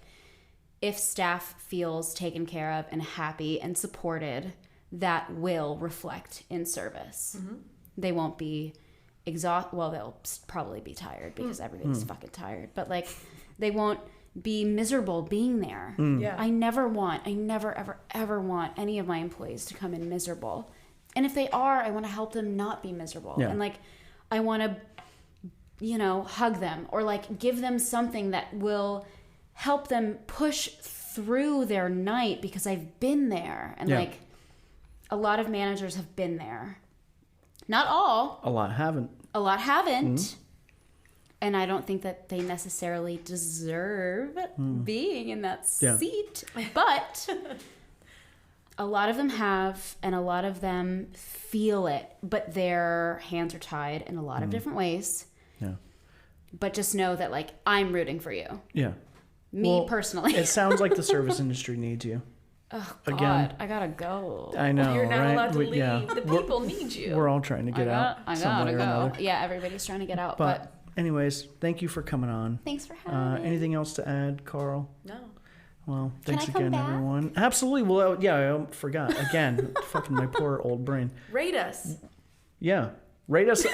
if staff feels taken care of and happy and supported, that will reflect in service. Mm-hmm. They won't be well, they'll probably be tired because everybody's fucking tired, but like, they won't be miserable being there. Yeah. I never ever want any of my employees to come in miserable. And if they are, I want to help them not be miserable. Yeah. And like, I want to, hug them or like give them something that will help them push through their night, because I've been there. And like, a lot of managers have been there. Not all. A lot haven't. And I don't think that they necessarily deserve being in that seat. But a lot of them have, and a lot of them feel it, but their hands are tied in a lot of different ways. Yeah. But just know that, like, I'm rooting for you. Yeah. Me personally. It sounds like the service industry needs you. Oh, God. Again. I gotta go. I know, You're not right? allowed to leave. Yeah. The people need you. We're all trying to get out. I some way gotta or go. another. Yeah, everybody's trying to get out. But anyways, thank you for coming on. Thanks for having me. Anything else to add, Carl? No. Well, Can thanks I come again, back? everyone. Absolutely. Well, I forgot. Again, fucking my poor old brain. Rate us. Yeah. Rate us.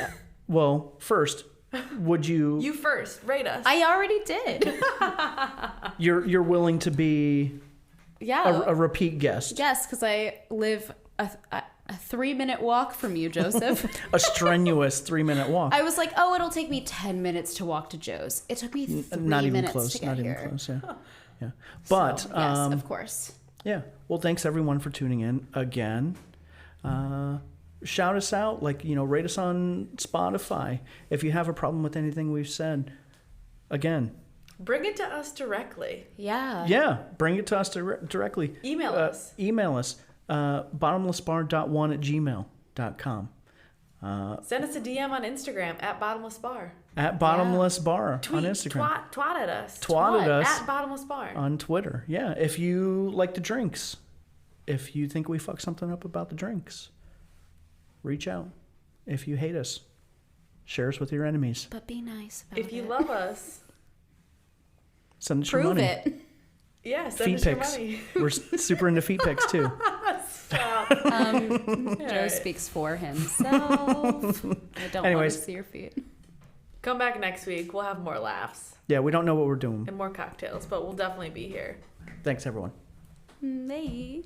Well, first, would you... You first. Rate us. I already did. You're willing to be a repeat guest. Yes, because I live a 3-minute walk from you, Joseph. A strenuous 3-minute walk. I was like, oh, it'll take me 10 minutes to walk to Joe's. It took me 3 Not even minutes close. to get Not here. even close. Yeah. Yeah. But So, yes, of course. yeah. Well, thanks everyone for tuning in again. Shout us out, rate us on Spotify. If you have a problem with anything we've said, again, Bring it to us directly. Yeah. yeah, bring it to us directly. Email us. bottomlessbar.1@gmail.com. Send us a DM on Instagram at Bottomless Bar. At Bottomless Bar Tweet, on Instagram. Twat at us. Twat at us. At Bottomless Bar. On Twitter. Yeah. If you like the drinks, if you think we fucked something up about the drinks, reach out. If you hate us, share us with your enemies. But be nice about it. If you love us, Send us your prove money. it. yeah, send Feet us your pics. money. We're super into feet pics too. Stop. Joe speaks for himself. I don't want Anyways. to see your feet. Come back next week. We'll have more laughs Yeah, we don't know what we're doing. and more cocktails, but we'll definitely be here. Thanks, everyone. Bye.